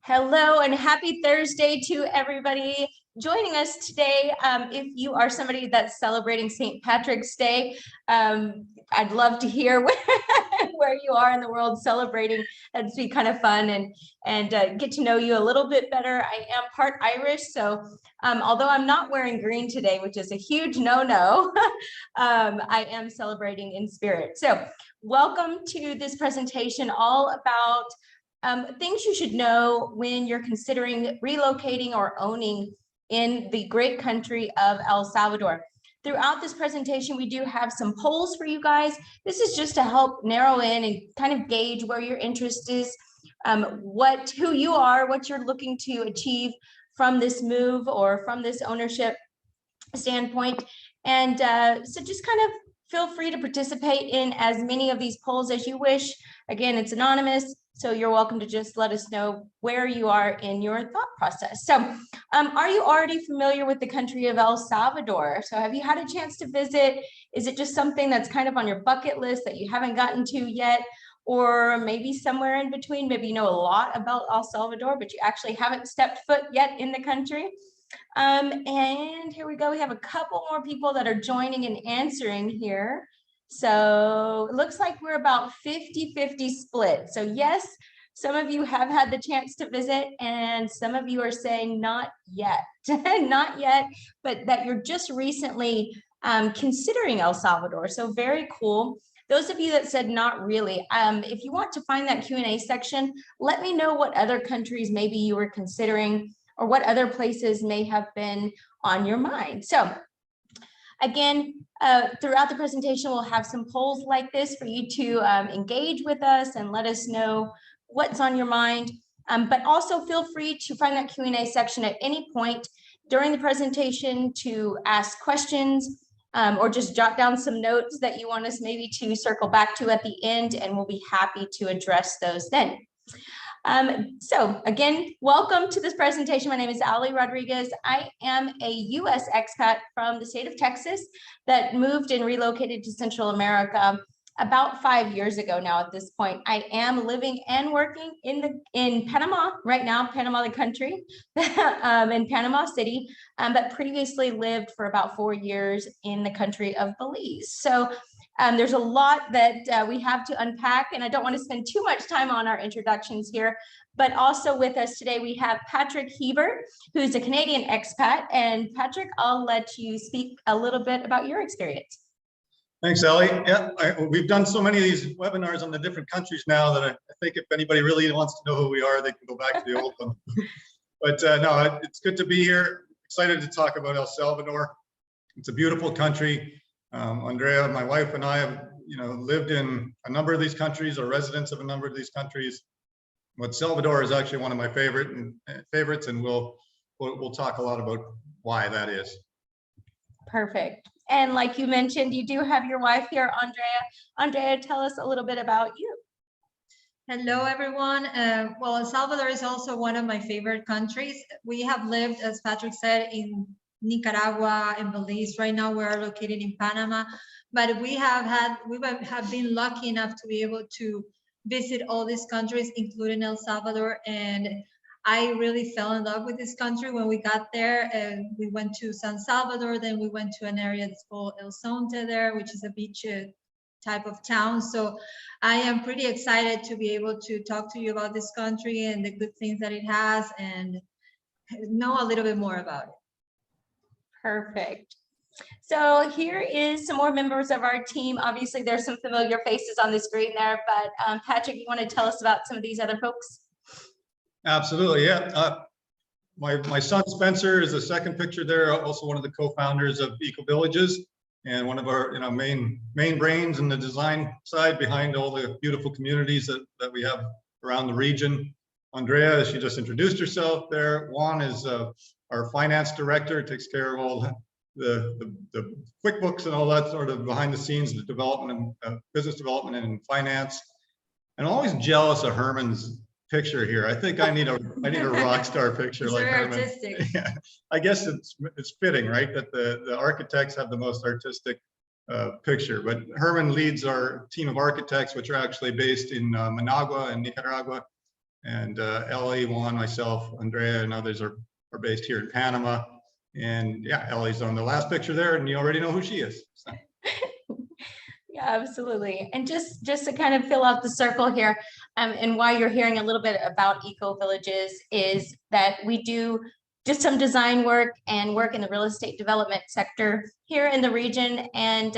Hello and happy Thursday to everybody joining us today. If you are somebody that's celebrating St. Patrick's Day, I'd love to hear where you are in the world celebrating. That'd be kind of fun and get to know you a little bit better. I am part Irish, so although I'm not wearing green today, which is a huge no-no, I am celebrating in spirit. So welcome to this presentation all about things you should know when you're considering relocating or owning in the great country of El Salvador. Throughout this presentation, we do have some polls for you guys. This is just to help narrow in and kind of gauge where your interest is, who you are, what you're looking to achieve from this move or from this ownership standpoint. And so just kind of feel free to participate in as many of these polls as you wish. Again, it's anonymous, so you're welcome to just let us know where you are in your thought process. So are you already familiar with the country of El Salvador? So have you had a chance to visit? Is it just something that's kind of on your bucket list that you haven't gotten to yet? Or maybe somewhere in between, maybe you know a lot about El Salvador, but you actually haven't stepped foot yet in the country. And here we go. We have a couple more people that are joining and answering here. So it looks like we're about 50-50 split. So yes, some of you have had the chance to visit and some of you are saying not yet, not yet, but that you're just recently considering El Salvador. So very cool. Those of you that said not really, if you want to find that Q&A section, let me know what other countries maybe you were considering or what other places may have been on your mind. So again, throughout the presentation, we'll have some polls like this for you to engage with us and let us know what's on your mind. But also feel free to find that Q&A section at any point during the presentation to ask questions or just jot down some notes that you want us maybe to circle back to at the end, and we'll be happy to address those then. So again, welcome to this presentation. My name is Ali Rodriguez. I am a U.S. expat from the state of Texas that moved and relocated to Central America about 5 years ago now at this point. I am living and working in Panama right now, Panama the country, in Panama City, but previously lived for about 4 years in the country of Belize. So there's a lot that we have to unpack, and I don't want to spend too much time on our introductions here, but also with us today, we have Patrick Heber, who's a Canadian expat. And Patrick, I'll let you speak a little bit about your experience. Thanks, Ellie. Yeah, we've done so many of these webinars on the different countries now that I think if anybody really wants to know who we are, they can go back to the old one. But no, it's good to be here. Excited to talk about El Salvador. It's a beautiful country. Andrea, my wife, and I have, lived in a number of these countries, or residents of a number of these countries. But Salvador is actually one of my favorites, and we'll talk a lot about why that is. Perfect. And like you mentioned, you do have your wife here, Andrea. Andrea, tell us a little bit about you. Hello, everyone. Well, El Salvador is also one of my favorite countries. We have lived, as Patrick said, in Nicaragua and Belize. Right now we're located in Panama, but we have been lucky enough to be able to visit all these countries, including El Salvador, and I really fell in love with this country when we got there. We went to San Salvador, then we went to an area that's called El Zonte there, which is a beach type of town. So I am pretty excited to be able to talk to you about this country and the good things that it has and know a little bit more about it. Perfect. So here is some more members of our team. Obviously, there's some familiar faces on the screen there, but Patrick, you want to tell us about some of these other folks? Absolutely, yeah. My son Spencer is the second picture there, also one of the co-founders of Eco Villages and one of our main brains in the design side behind all the beautiful communities that we have around the region. Andrea, she just introduced herself there. Juan is our finance director, takes care of all the QuickBooks and all that sort of behind the scenes, the development and business development and finance. And I'm always jealous of Herman's picture here. I think I need a rock star picture It's like very Herman. artistic. Yeah, I guess it's fitting, right? That the architects have the most artistic picture. But Herman leads our team of architects, which are actually based in Managua in Nicaragua. And Ellie, Juan, myself, Andrea, and others are based here in Panama. And yeah, Ellie's on the last picture there, and you already know who she is. So. Yeah, absolutely. And just to kind of fill out the circle here, and why you're hearing a little bit about eco villages is that we do just some design work and work in the real estate development sector here in the region. And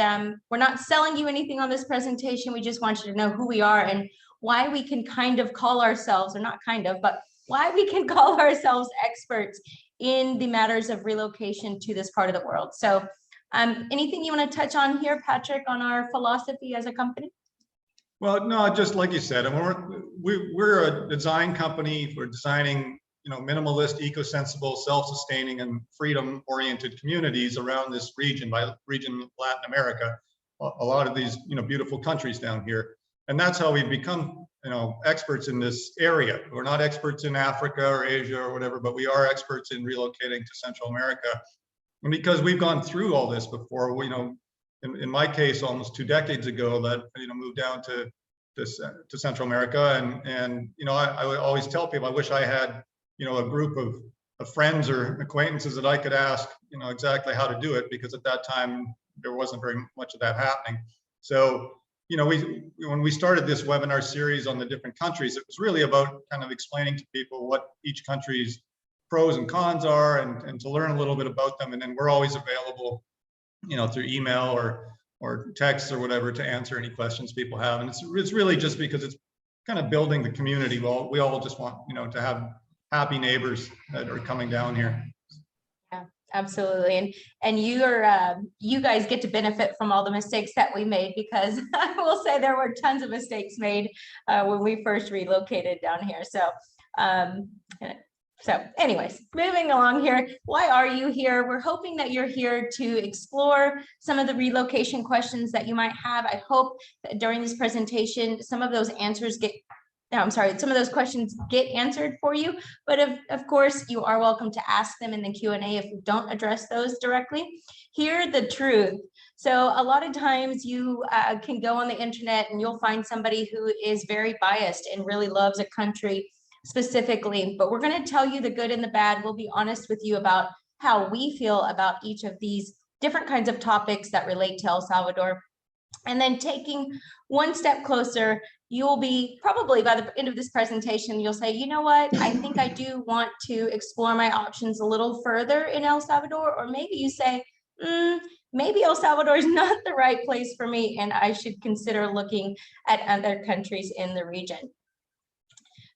we're not selling you anything on this presentation. We just want you to know who we are and why we can kind of call ourselves, or not kind of, but why we can call ourselves experts in the matters of relocation to this part of the world. So anything you want to touch on here, Patrick, on our philosophy as a company? Well, no, just like you said, I mean, we're a design company. We're designing, minimalist, eco-sensible, self-sustaining, and freedom-oriented communities around this region, by region Latin America, a lot of these, beautiful countries down here. And that's how we've become, experts in this area. We're not experts in Africa or Asia or whatever, but we are experts in relocating to Central America. And because we've gone through all this before, in my case, almost 2 decades ago, that moved down to Central America, and I would always tell people I wish I had a group of friends or acquaintances that I could ask exactly how to do it, because at that time there wasn't very much of that happening. So when we started this webinar series on the different countries, it was really about kind of explaining to people what each country's pros and cons are, and to learn a little bit about them. And then we're always available, through email or text or whatever, to answer any questions people have. And it's really just because it's kind of building the community. Well, we all just want, to have happy neighbors that are coming down here. Yeah, absolutely. And you guys get to benefit from all the mistakes that we made, because I will say there were tons of mistakes made when we first relocated down here. So anyways, moving along here, why are you here? We're hoping that you're here to explore some of the relocation questions that you might have. I hope that during this presentation, some of those questions get answered for you. But of course, you are welcome to ask them in the Q&A if we don't address those directly. Hear the truth. So a lot of times you can go on the internet and you'll find somebody who is very biased and really loves a country specifically, but we're going to tell you the good and the bad. We'll be honest with you about how we feel about each of these different kinds of topics that relate to El Salvador. And then taking one step closer, you will be probably by the end of this presentation, you'll say, you know what, I think I do want to explore my options a little further in El Salvador. Or maybe you say, maybe El Salvador is not the right place for me, and I should consider looking at other countries in the region.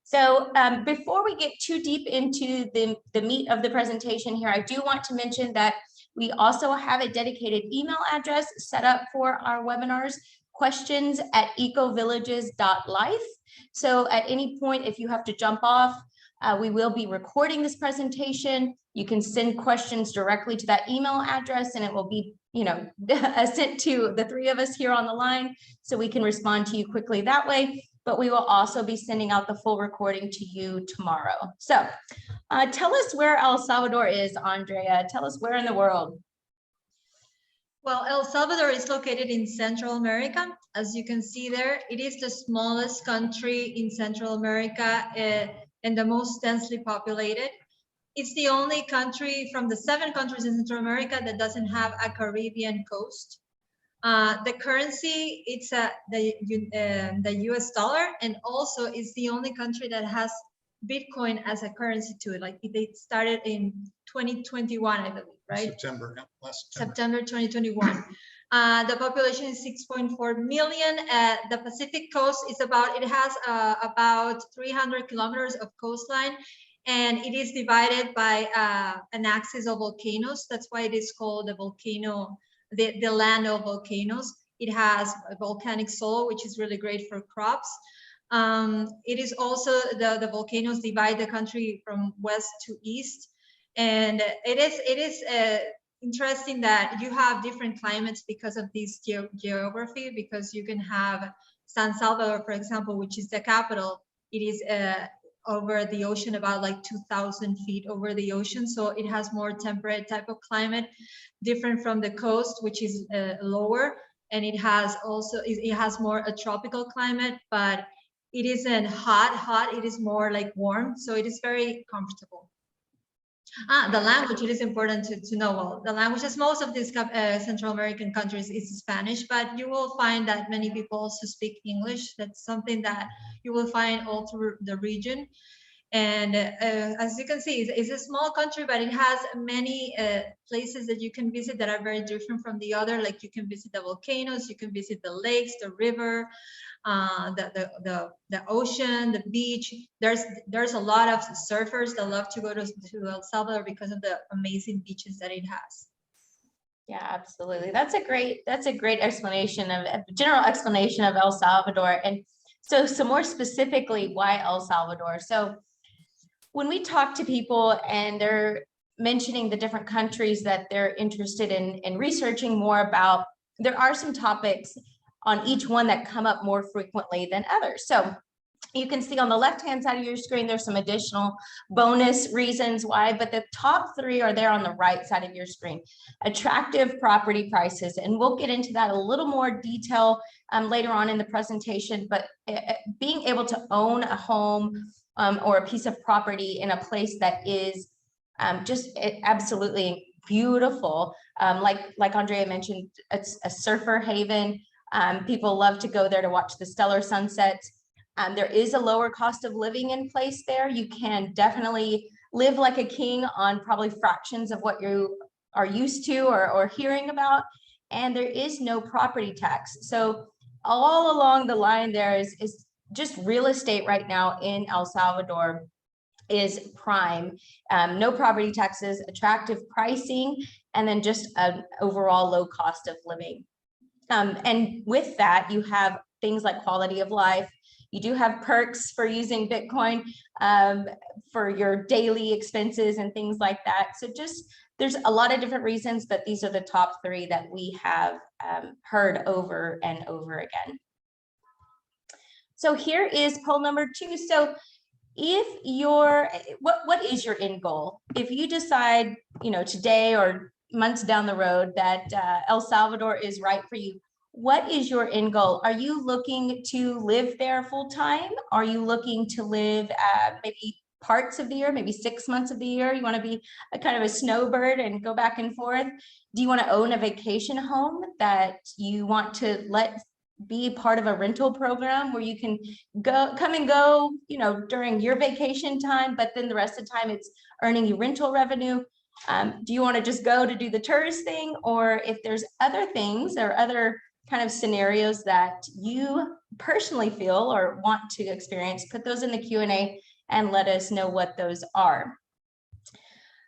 So before we get too deep into the meat of the presentation here, I do want to mention that we also have a dedicated email address set up for our webinars, questions@ecovillages.life. So at any point, if you have to jump off, we will be recording this presentation. You can send questions directly to that email address, and it will be sent to the 3 of us here on the line, so we can respond to you quickly that way. But we will also be sending out the full recording to you tomorrow. So tell us where El Salvador is, Andrea. Tell us where in the world. Well, El Salvador is located in Central America. As you can see there, it is the smallest country in Central America and the most densely populated. It's the only country from the 7 countries in Central America that doesn't have a Caribbean coast. The currency, it's the US dollar, and also it's the only country that has Bitcoin as a currency to it. Like they started in 2021, I believe, right? Last September 2021. The population is 6.4 million. The Pacific coast is it has about 300 kilometers of coastline, and it is divided by an axis of volcanoes. That's why it is called the land of volcanoes. It has a volcanic soil, which is really great for crops. It is also the volcanoes divide the country from west to east, and it is interesting that you have different climates because of this geography. Because you can have San Salvador, for example, which is the capital. It is over the ocean, about like 2,000 feet over the ocean, so it has more temperate type of climate, different from the coast, which is lower, and it has more a tropical climate, but it isn't hot, it is more like warm, so it is very comfortable. The language, it is important to know. Well, the language, as most of these Central American countries, is Spanish, but you will find that many people also speak English. That's something that you will find all through the region. And as you can see, it's a small country, but it has many places that you can visit that are very different from the other. Like you can visit the volcanoes, you can visit the lakes, the river, the ocean, the beach. There's a lot of surfers that love to go to El Salvador because of the amazing beaches that it has. Yeah, absolutely. That's a great explanation of a general explanation of El Salvador. And so more specifically, why El Salvador? So when we talk to people and they're mentioning the different countries that they're interested in researching more about, there are some topics on each one that come up more frequently than others. So you can see on the left-hand side of your screen, there's some additional bonus reasons why, but the top three are there on the right side of your screen. Attractive property prices, and we'll get into that a little more detail later on in the presentation, but being able to own a home or a piece of property in a place that is just absolutely beautiful. Like Andrea mentioned, it's a surfer haven. People love to go there to watch the stellar sunsets. There is a lower cost of living in place there. You can definitely live like a king on probably fractions of what you are used to or hearing about. And there is no property tax. So all along the line there is just real estate right now in El Salvador is prime. No property taxes, attractive pricing, and then just an overall low cost of living. And with that, you have things like quality of life. You do have perks for using Bitcoin for your daily expenses and things like that. So just there's a lot of different reasons, but these are the top three that we have heard over and over again. So here is poll number 2. So if you're, what is your end goal? If you decide, today or months down the road that El Salvador is right for you, what is your end goal? Are you looking to live there full time? Are you looking to live maybe parts of the year, maybe 6 months of the year? You want to be a kind of a snowbird and go back and forth? Do you want to own a vacation home that you want to let be part of a rental program where you can come and go, during your vacation time, but then the rest of the time it's earning you rental revenue? Do you want to just go to do the tourist thing? Or if there's other things or other kind of scenarios that you personally feel or want to experience, put those in the Q&A and let us know what those are.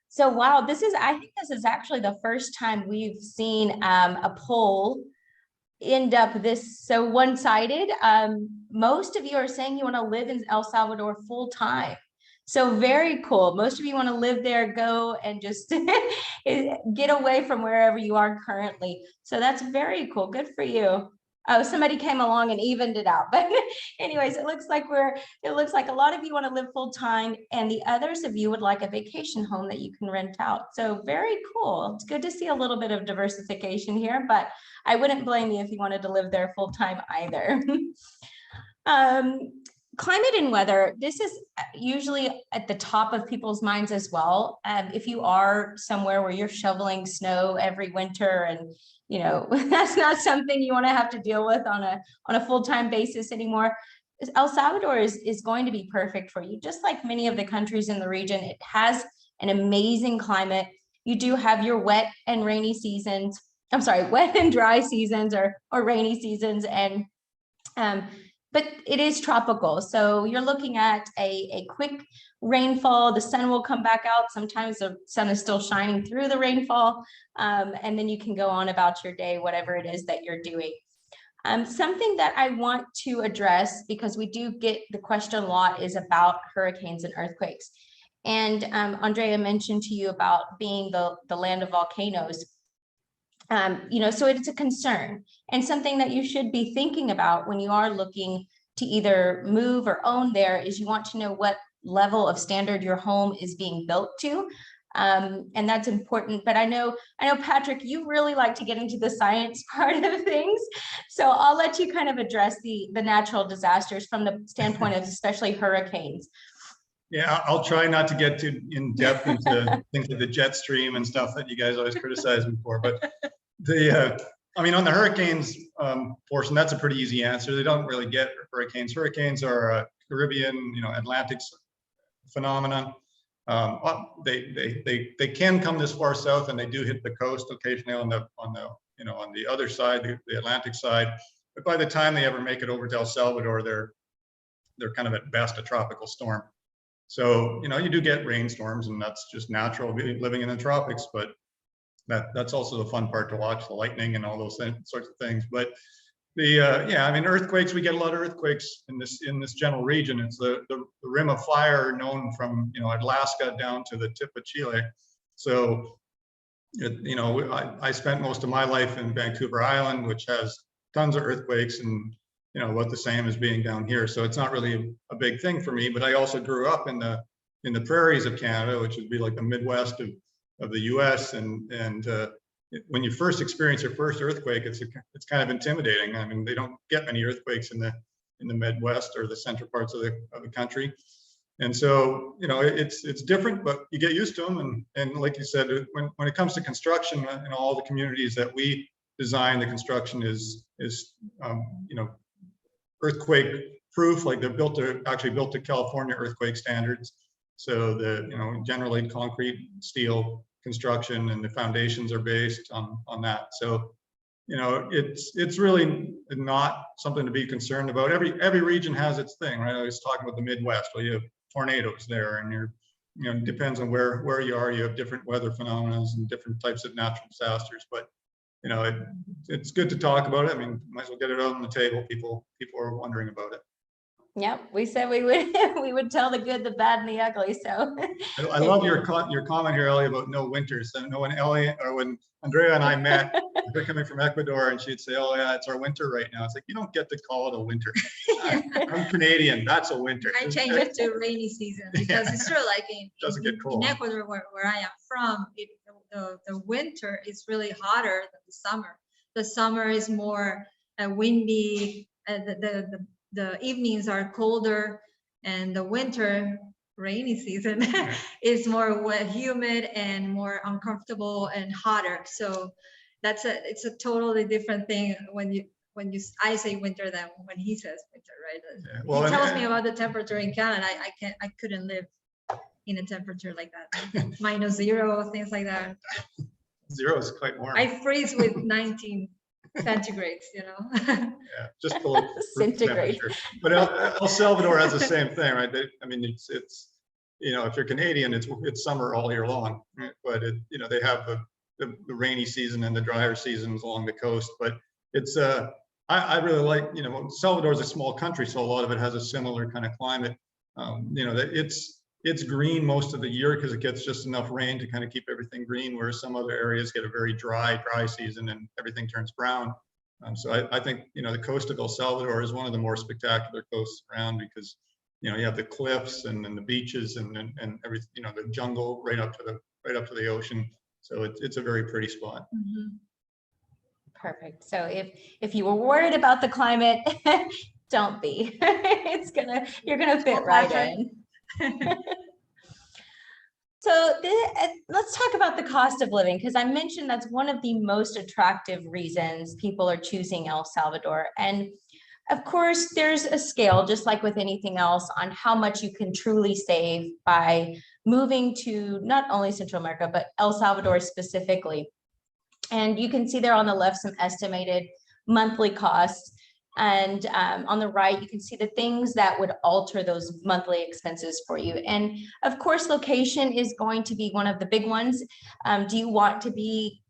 So wow, I think this is actually the first time we've seen a poll end up this so one-sided. Most of you are saying you want to live in El Salvador full time. So very cool. Most of you want to live there, go and just get away from wherever you are currently. So that's very cool. Good for you. Oh, somebody came along and evened it out. But anyways, it looks like a lot of you want to live full time, and the others of you would like a vacation home that you can rent out. So very cool. It's good to see a little bit of diversification here, but I wouldn't blame you if you wanted to live there full time either. Climate and weather, this is usually at the top of people's minds as well. If you are somewhere where you're shoveling snow every winter and that's not something you want to have to deal with on a full-time basis anymore, El Salvador is going to be perfect for you. Just like many of the countries in the region, it has an amazing climate. You do have your wet and dry seasons or rainy seasons, and but it is tropical. So you're looking at a quick rainfall. The sun will come back out. Sometimes the sun is still shining through the rainfall. And then you can go on about your day, whatever it is that you're doing. Something that I want to address, because we do get the question a lot, is about hurricanes and earthquakes. And Andrea mentioned to you about being the land of volcanoes. So it's a concern and something that you should be thinking about when you are looking to either move or own there, is you want to know what level of standard your home is being built to. And that's important. But I know, Patrick, you really like to get into the science part of things. So I'll let you kind of address the natural disasters from the standpoint of especially hurricanes. Yeah, I'll try not to get too in depth into things like the jet stream and stuff that you guys always criticize me for. But I mean, on the hurricanes portion, that's a pretty easy answer. They don't really get hurricanes. Hurricanes are a Caribbean, Atlantic phenomenon. They can come this far south, and they do hit the coast occasionally on the other side, the Atlantic side. But by the time they ever make it over to El Salvador, they're kind of at best a tropical storm. So you do get rainstorms, and that's just natural living in the tropics. But that's also the fun part to watch, the lightning and all those sorts of things. But I mean, earthquakes, we get a lot of earthquakes in this general region. It's the rim of fire known from Alaska down to the tip of Chile. So I spent most of my life in Vancouver Island, which has tons of earthquakes, and about the same as being down here. So it's not really a big thing for me. But I also grew up in the prairies of Canada, which would be like the Midwest of the US, and when you first experience your first earthquake, it's kind of intimidating. I mean, they don't get many earthquakes in the Midwest or the central parts of the country, and so it's different, but you get used to them. And like you said, when it comes to construction, in all the communities that we design, the construction is earthquake proof. Like they're actually built to California earthquake standards. So generally concrete, steel construction, and the foundations are based on that. So it's really not something to be concerned about. Every region has its thing, right? I was talking about the Midwest. Well, you have tornadoes there, and it depends on where you are. You have different weather phenomena and different types of natural disasters. But it's good to talk about it. I mean, might as well get it out on the table. People are wondering about it. Yep, we said we would tell the good, the bad, and the ugly. So I love your comment here, Ellie, about no winters. So when Andrea and I met, we're coming from Ecuador, and she'd say, "Oh yeah, it's our winter right now." It's like, you don't get to call it a winter. I'm Canadian. That's a winter. I changed it to rainy season because it's true. Like doesn't get cold. In Ecuador, where I am from, the winter is really hotter than the summer. The summer is more windy. The evenings are colder, and the winter rainy season is more wet, humid, and more uncomfortable and hotter. So it's a totally different thing when I say winter than when he says winter, right? Yeah. Well, he tells me about the temperature in Canada. I couldn't live in a temperature like that, -0, things like that. 0 is quite warm. I freeze with 19 centigrades, Yeah, just below centigrade. But El Salvador has the same thing, right? I mean, it's if you're Canadian, it's summer all year long, right? But they have the rainy season and the drier seasons along the coast. But it's I really like Salvador is a small country, so a lot of it has a similar kind of climate. It's green most of the year because it gets just enough rain to kind of keep everything green, whereas some other areas get a very dry season and everything turns brown. So I think the coast of El Salvador is one of the more spectacular coasts around because you have the cliffs and then the beaches and everything, the jungle right up to the ocean. So it's a very pretty spot. Mm-hmm. Perfect. So if you were worried about the climate, don't be. You're gonna fit right in. So let's talk about the cost of living, because I mentioned that's one of the most attractive reasons people are choosing El Salvador. And of course, there's a scale, just like with anything else, on how much you can truly save by moving to not only Central America, but El Salvador specifically. And you can see there on the left some estimated monthly costs. And on the right, you can see the things that would alter those monthly expenses for you. And of course, location is going to be one of the big ones. Do you want to be,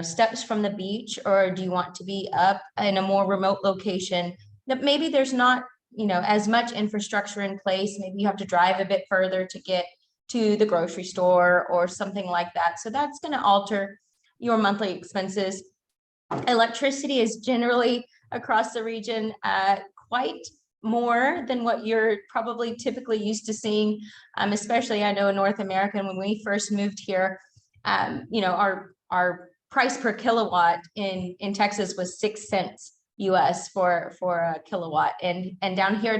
steps from the beach, or do you want to be up in a more remote location that maybe there's not, as much infrastructure in place? Maybe you have to drive a bit further to get to the grocery store or something like that. So that's going to alter your monthly expenses. Electricity is generally across the region quite more than what you're probably typically used to seeing, especially I know in North America, when we first moved here, you know, our price per kilowatt in Texas was 6 cents US for a kilowatt, and down here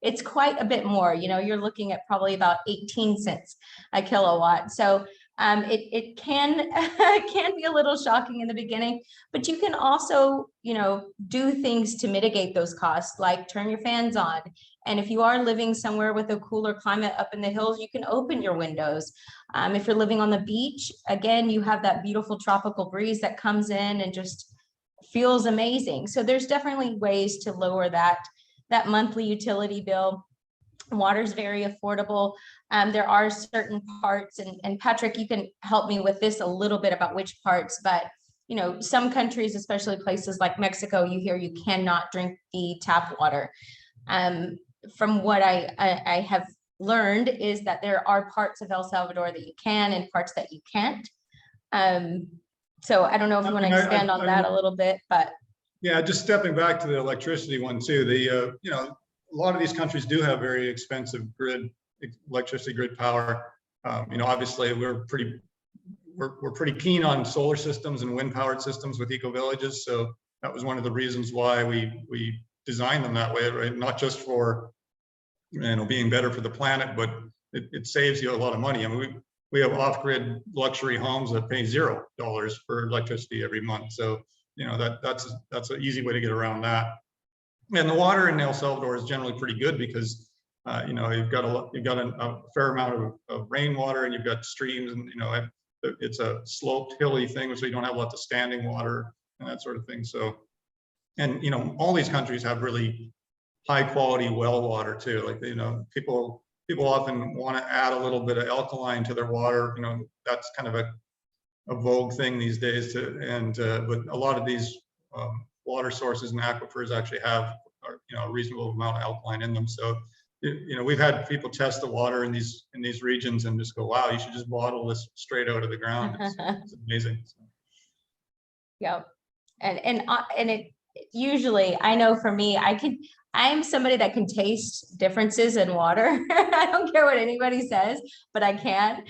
it's quite a bit more. You know, you're looking at probably about 18 cents a kilowatt. So it can can be a little shocking in the beginning, but you can also, you know, do things to mitigate those costs, like turn your fans on. And if you are living somewhere with a cooler climate up in the hills, you can open your windows. If you're living on the beach, again, you have that beautiful tropical breeze that comes in and just feels amazing. So there's definitely ways to lower that monthly utility bill. Water is very affordable. There are certain parts, and Patrick, you can help me with this a little bit about which parts, but you know, some countries, especially places like Mexico, you hear you cannot drink the tap water. From what I have learned is that there are parts of El Salvador that you can and parts that you can't. So I don't know if you want to expand on that a little bit, but. Yeah, just stepping back to the electricity one too, the, you know, a lot of these countries do have very expensive electricity grid power. You know, obviously we're pretty keen on solar systems and wind powered systems with eco villages. So that was one of the reasons why we designed them that way, right? Not just for, you know, being better for the planet, but it saves you a lot of money. I mean, we have off-grid luxury homes that pay $0 for electricity every month. So, you know, that's an easy way to get around that. And the water in El Salvador is generally pretty good because, you know, you've got a fair amount of rainwater, and you've got streams, and, you know, it's a sloped, hilly thing, so you don't have lots of standing water and that sort of thing. So, and, you know, all these countries have really high quality well water too. Like, you know, people often want to add a little bit of alkaline to their water. You know, that's kind of a vogue thing these days. But a lot of these water sources and aquifers actually have, you know, a reasonable amount of alkaline in them. So, you know, we've had people test the water in these regions and just go, wow, you should just bottle this straight out of the ground. It's amazing. So. Yeah, and it usually, I know for me, I'm somebody that can taste differences in water. I don't care what anybody says, but I can.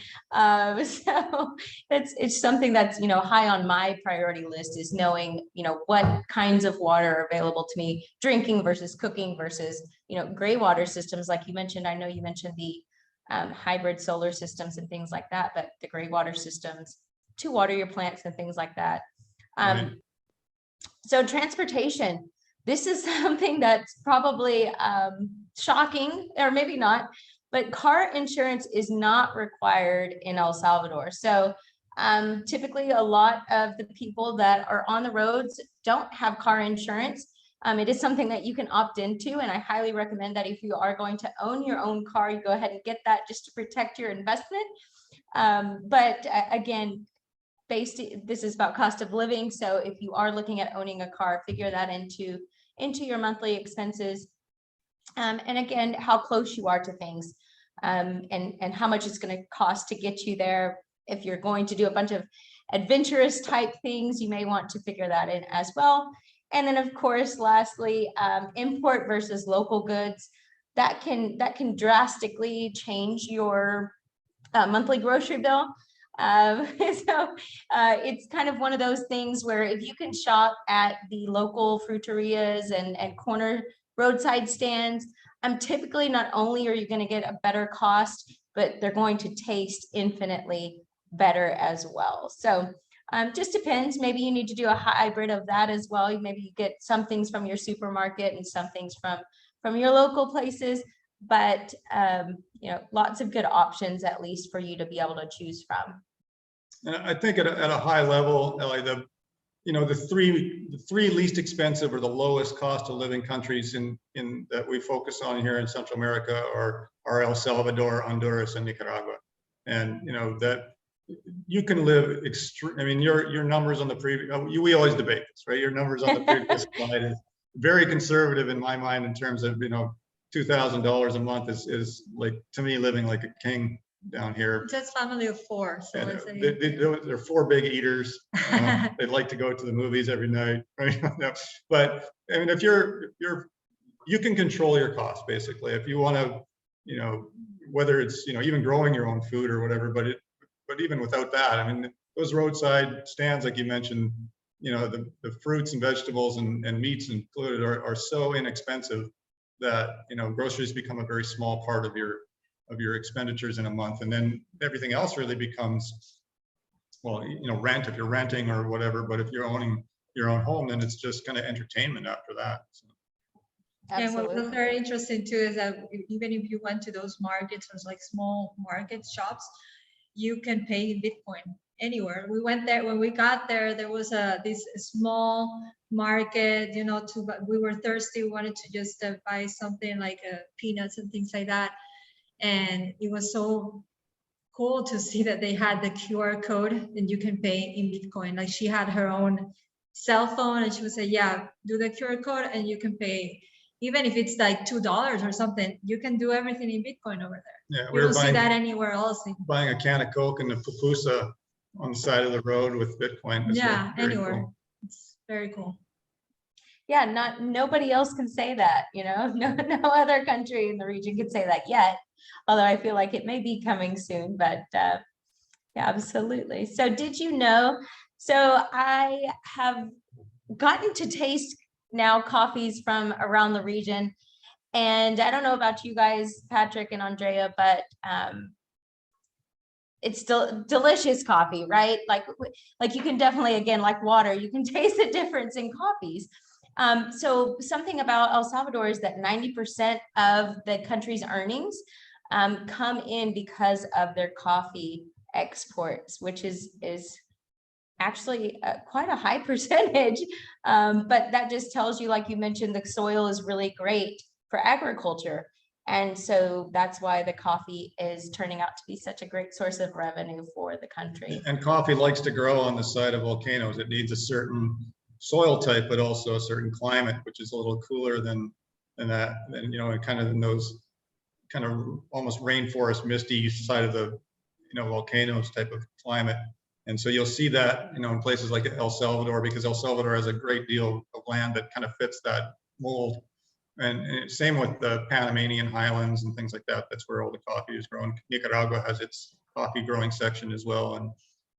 So it's something that's, you know, high on my priority list, is knowing, you know, what kinds of water are available to me, drinking versus cooking versus, you know, gray water systems like you mentioned. I know you mentioned the hybrid solar systems and things like that, but the gray water systems to water your plants and things like that. Right. So transportation, this is something that's probably shocking, or maybe not, but car insurance is not required in El Salvador. So typically a lot of the people that are on the roads don't have car insurance. It is something that you can opt into, and I highly recommend that if you are going to own your own car, you go ahead and get that just to protect your investment. But again, this is about cost of living. So if you are looking at owning a car, figure that into your monthly expenses. And again, how close you are to things, and how much it's going to cost to get you there. If you're going to do a bunch of adventurous type things, you may want to figure that in as well. And then of course, lastly, import versus local goods. That can drastically change your monthly grocery bill. It's kind of one of those things where if you can shop at the local fruterias and corner roadside stands, typically not only are you going to get a better cost, but they're going to taste infinitely better as well. So just depends. Maybe you need to do a hybrid of that as well. Maybe you get some things from your supermarket and some things from your local places, but you know, lots of good options at least for you to be able to choose from. And I think at a high level, Ellie, the three least expensive or the lowest cost of living countries in that we focus on here in Central America are El Salvador, Honduras, and Nicaragua. And you know that you can live I mean, your numbers on the previous, we always debate this, right? Your numbers on the previous slide is very conservative in my mind in terms of, you know, $2,000 a month is like, to me, living like a king down here. Just family of four. So they're four big eaters. They like to go to the movies every night, right? But I mean, if you're you can control your costs basically. If you want to, you know, whether it's, you know, even growing your own food or whatever, but even without that, I mean, those roadside stands, like you mentioned, you know, the fruits and vegetables and meats included are so inexpensive that, you know, groceries become a very small part of your expenditures in a month. And then everything else really becomes, well, you know, rent if you're renting or whatever, but if you're owning your own home, then it's just kind of entertainment after that. So. And what was Absolutely. very interesting too is that even if you went to those markets or like small market shops, you can pay in Bitcoin anywhere. We went there, when we got there, there was this small market, you know, we were thirsty, we wanted to just buy something like peanuts and things like that. And it was so cool to see that they had the QR code and you can pay in Bitcoin. Like she had her own cell phone and she would say, yeah, do the QR code and you can pay. Even if it's like $2 or something, you can do everything in Bitcoin over there. Yeah, We don't see that anywhere else. Buying a can of Coke in the pupusa on the side of the road with Bitcoin. Yeah, anywhere. Cool. It's very cool. Yeah, nobody else can say that, you know, no other country in the region can say that yet. Although I feel like it may be coming soon, but yeah, absolutely. So did you know, so I have gotten to taste now coffees from around the region. And I don't know about you guys, Patrick and Andrea, but it's still delicious coffee, right? Like you can definitely, again, like water, you can taste the difference in coffees. So something about El Salvador is that 90% of the country's earnings come in because of their coffee exports, which is actually quite a high percentage. But that just tells you, like you mentioned, the soil is really great for agriculture. And so that's why the coffee is turning out to be such a great source of revenue for the country. And coffee likes to grow on the side of volcanoes. It needs a certain soil type, but also a certain climate, which is a little cooler than that. And, you know, kind of in those kind of almost rainforest, misty side of the, you know, volcanoes type of climate. And so you'll see that, you know, in places like El Salvador, because El Salvador has a great deal of land that kind of fits that mold. And same with the Panamanian highlands and things like that. That's where all the coffee is grown. Nicaragua has its coffee growing section as well. And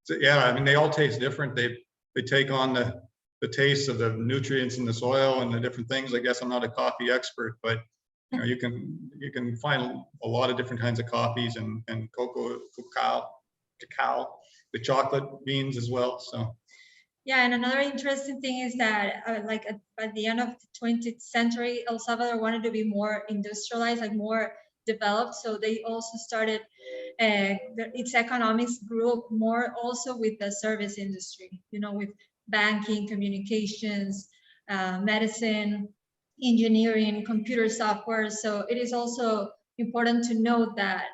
so, yeah, I mean, they all taste different. They take on the taste of the nutrients in the soil and the different things. I guess I'm not a coffee expert, but you know, you can find a lot of different kinds of coffees and cacao, the chocolate beans as well. So. Yeah, and another interesting thing is that by the end of the 20th century, El Salvador wanted to be more industrialized, like more developed. So they also started, its economics grew more also with the service industry, you know, with banking, communications, medicine, engineering, computer software. So it is also important to note that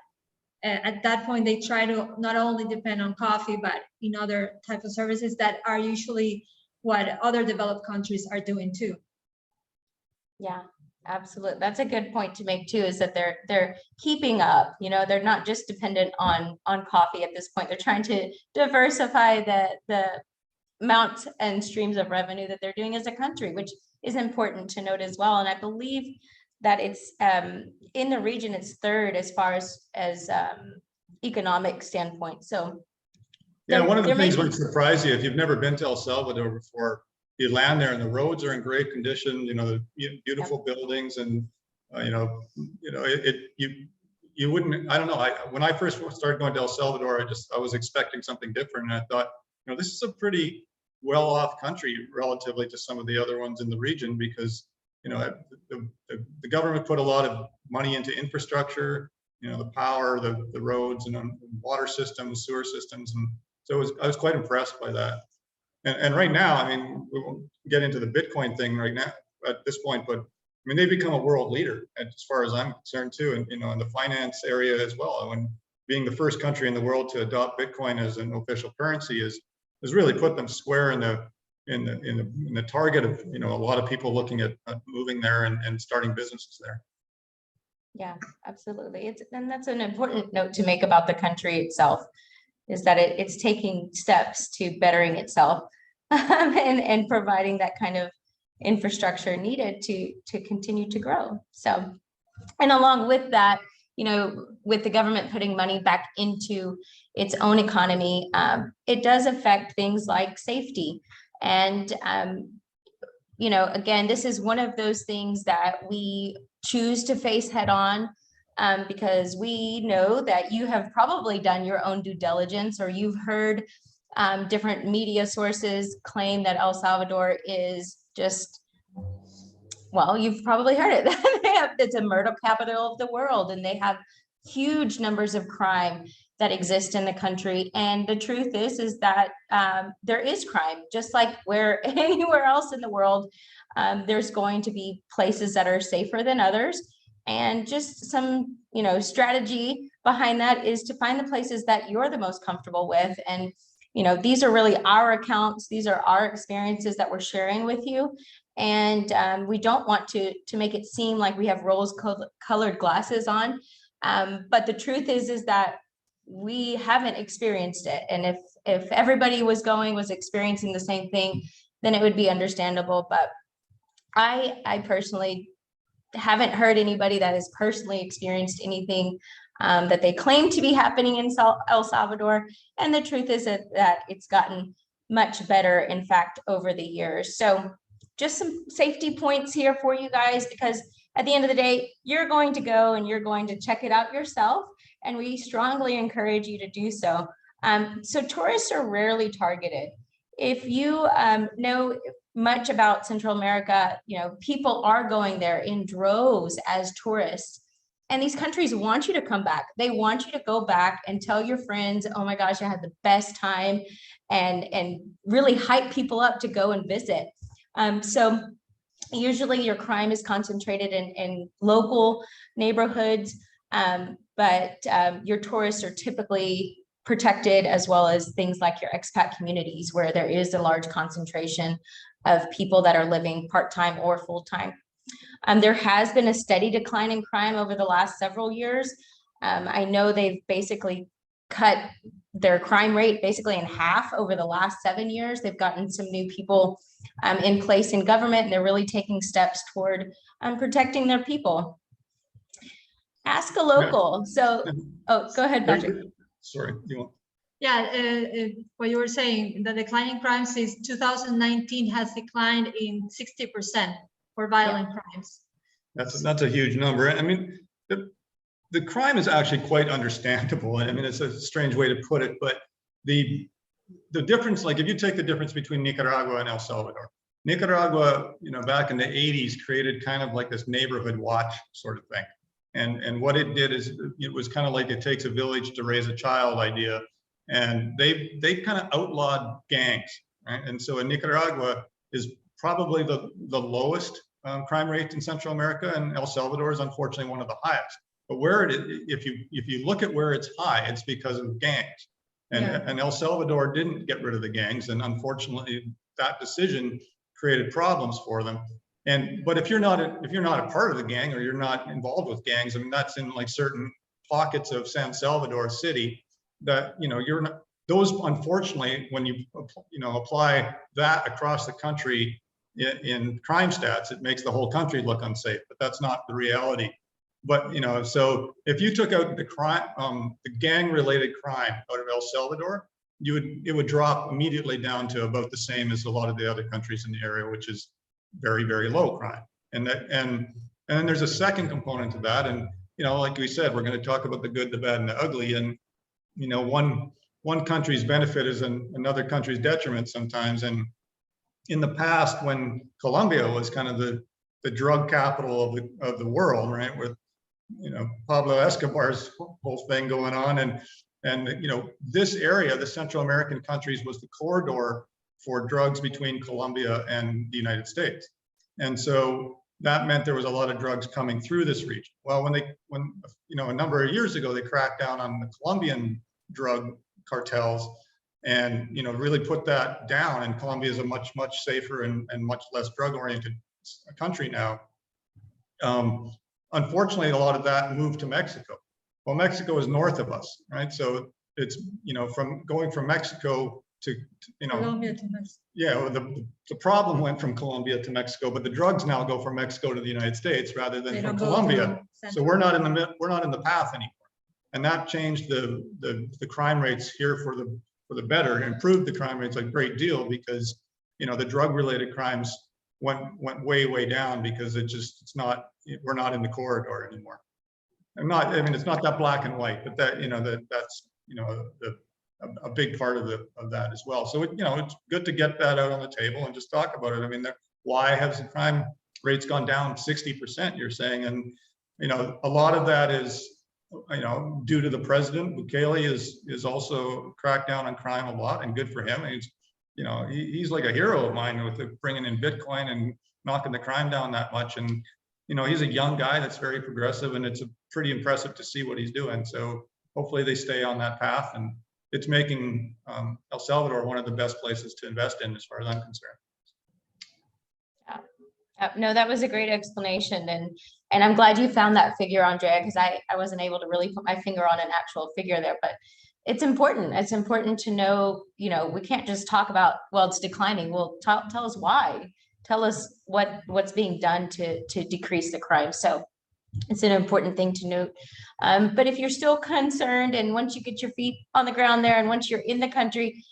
at that point, they try to not only depend on coffee, but in other types of services that are usually what other developed countries are doing too. Yeah, absolutely. That's a good point to make too, is that they're keeping up, you know, they're not just dependent on coffee at this point. They're trying to diversify the amount and streams of revenue that they're doing as a country, which is important to note as well. And I believe that it's in the region, it's third as far as economic standpoint. So yeah, one of the things would surprise you if you've never been to El Salvador before. You land there and the roads are in great condition. You know, the beautiful buildings, and you wouldn't. I don't know. When I first started going to El Salvador, I was expecting something different, and I thought, you know, this is a pretty well-off country relatively to some of the other ones in the region, because you know, the government put a lot of money into infrastructure, you know, the power, the roads and water systems, sewer systems. And so I was quite impressed by that. And right now, I mean, we won't get into the Bitcoin thing right now at this point, but I mean, they've become a world leader as far as I'm concerned too. And, you know, in the finance area as well, when being the first country in the world to adopt Bitcoin as an official currency has really put them square in the target of, you know, a lot of people looking at moving there and starting businesses there. Yeah, absolutely. And that's an important note to make about the country itself, is that it's taking steps to bettering itself and providing that kind of infrastructure needed to continue to grow. So, and along with that, you know, with the government putting money back into its own economy, it does affect things like safety. And, you know, again, this is one of those things that we choose to face head on, because we know that you have probably done your own due diligence, or you've heard different media sources claim that El Salvador is just, well, you've probably heard it. It's a murder capital of the world, and they have huge numbers of crime that exist in the country. And the truth is that there is crime, just like where anywhere else in the world. There's going to be places that are safer than others. And just some, you know, strategy behind that is to find the places that you're the most comfortable with. And, you know, these are really our accounts. These are our experiences that we're sharing with you. And we don't want to make it seem like we have rose-colored glasses on. But the truth is that we haven't experienced it. And if everybody was experiencing the same thing, then it would be understandable. But I personally haven't heard anybody that has personally experienced anything that they claim to be happening in El Salvador. And the truth is that it's gotten much better, in fact, over the years. So just some safety points here for you guys, because at the end of the day, you're going to go and you're going to check it out yourself. And we strongly encourage you to do so. So tourists are rarely targeted. If you know much about Central America, you know, people are going there in droves as tourists. And these countries want you to come back. They want you to go back and tell your friends, oh my gosh, I had the best time, and really hype people up to go and visit. So usually your crime is concentrated in local neighborhoods, but your tourists are typically protected, as well as things like your expat communities, where there is a large concentration of people that are living part-time or full-time. There has been a steady decline in crime over the last several years. I know they've basically cut their crime rate basically in half over the last 7 years. They've gotten some new people in place in government, and they're really taking steps toward protecting their people. Ask a local. So, oh, go ahead, Patrick. Sorry, you want? Yeah, what you were saying, the declining crime since 2019 has declined in 60% for violent crimes. That's a huge number. I mean, the crime is actually quite understandable. I mean, it's a strange way to put it, but the difference, like if you take the difference between Nicaragua and El Salvador, Nicaragua, you know, back in the 80s created kind of like this neighborhood watch sort of thing. And what it did is it was kind of like it takes a village to raise a child idea. And they kind of outlawed gangs, right? And so in Nicaragua is probably the lowest crime rate in Central America, and El Salvador is unfortunately one of the highest. But where if you look at where it's high, it's because of gangs. And El Salvador didn't get rid of the gangs, and unfortunately that decision created problems for them. But if you're not a part of the gang, or you're not involved with gangs, I mean, that's in like certain pockets of San Salvador City that, you know, you're not, those, unfortunately, when you apply that across the country in crime stats, it makes the whole country look unsafe, but that's not the reality. But, you know, so if you took out the crime, the gang-related crime out of El Salvador, it would drop immediately down to about the same as a lot of the other countries in the area, which is very, very low crime. And then there's a second component to that. And, you know, like we said, we're going to talk about the good, the bad, and the ugly. And, you know, one country's benefit is another country's detriment sometimes. And in the past, when Colombia was kind of the drug capital of the world, right, with, you know, Pablo Escobar's whole thing going on, and you know, this area, the Central American countries, was the corridor for drugs between Colombia and the United States. And so that meant there was a lot of drugs coming through this region. Well, when you know, a number of years ago, they cracked down on the Colombian drug cartels and, you know, really put that down. And Colombia is a much safer and much less drug-oriented country now. Unfortunately, a lot of that moved to Mexico. Well, Mexico is north of us, right? So it's, you know, from going from Mexico you know, Colombia to Mexico. yeah, well, the problem went from Colombia to Mexico, but the drugs now go from Mexico to the United States rather than They from don't go Colombia. through So Central. we're not in the path anymore. And that changed the crime rates here for the better, improved the crime rates a great deal, because, you know, the drug related crimes went way down, because we're not in the corridor anymore. I mean, it's not that black and white, but that, you know, that's, you know, a big part of that as well. So, you know, it's good to get that out on the table and just talk about it. I mean, why has the crime rates gone down 60%, you're saying? And, you know, a lot of that is, you know, due to the president. Bukele is also cracked down on crime a lot, and good for him. He's, you know, he's like a hero of mine with bringing in Bitcoin and knocking the crime down that much. And, you know, he's a young guy that's very progressive, and it's pretty impressive to see what he's doing. So hopefully they stay on that path, and it's making El Salvador one of the best places to invest in, as far as I'm concerned. No, that was a great explanation, and I'm glad you found that figure, Andrea, because I wasn't able to really put my finger on an actual figure there, but it's important. It's important to know, you know, we can't just talk about, well, it's declining. Well, tell us why. Tell us what's being done to decrease the crime. So it's an important thing to note. But if you're still concerned, and once you get your feet on the ground there, and once you're in the country,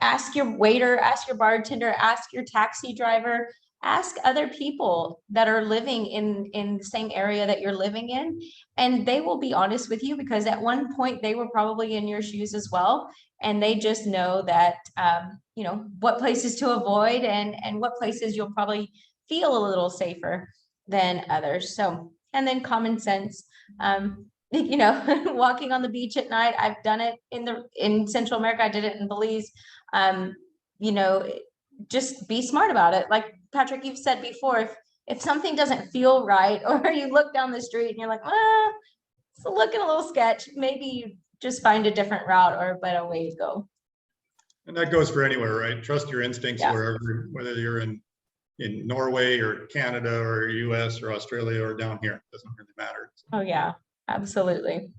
ask your waiter, ask your bartender, ask your taxi driver, ask other people that are living in the same area that you're living in, and they will be honest with you, because at one point they were probably in your shoes as well, and they just know that you know, what places to avoid and what places you'll probably feel a little safer than others. So, and then common sense, you know, walking on the beach at night. I've done it in Central America. I did it in Belize. You know, just be smart about it. Like Patrick, you've said before, if something doesn't feel right, or you look down the street and you're like, it's looking a little sketch, maybe you just find a different route or a better way to go. And that goes for anywhere, right? Trust your instincts, Yeah. wherever, whether you're in Norway or Canada or US or Australia or down here, it doesn't really matter. Oh yeah, absolutely.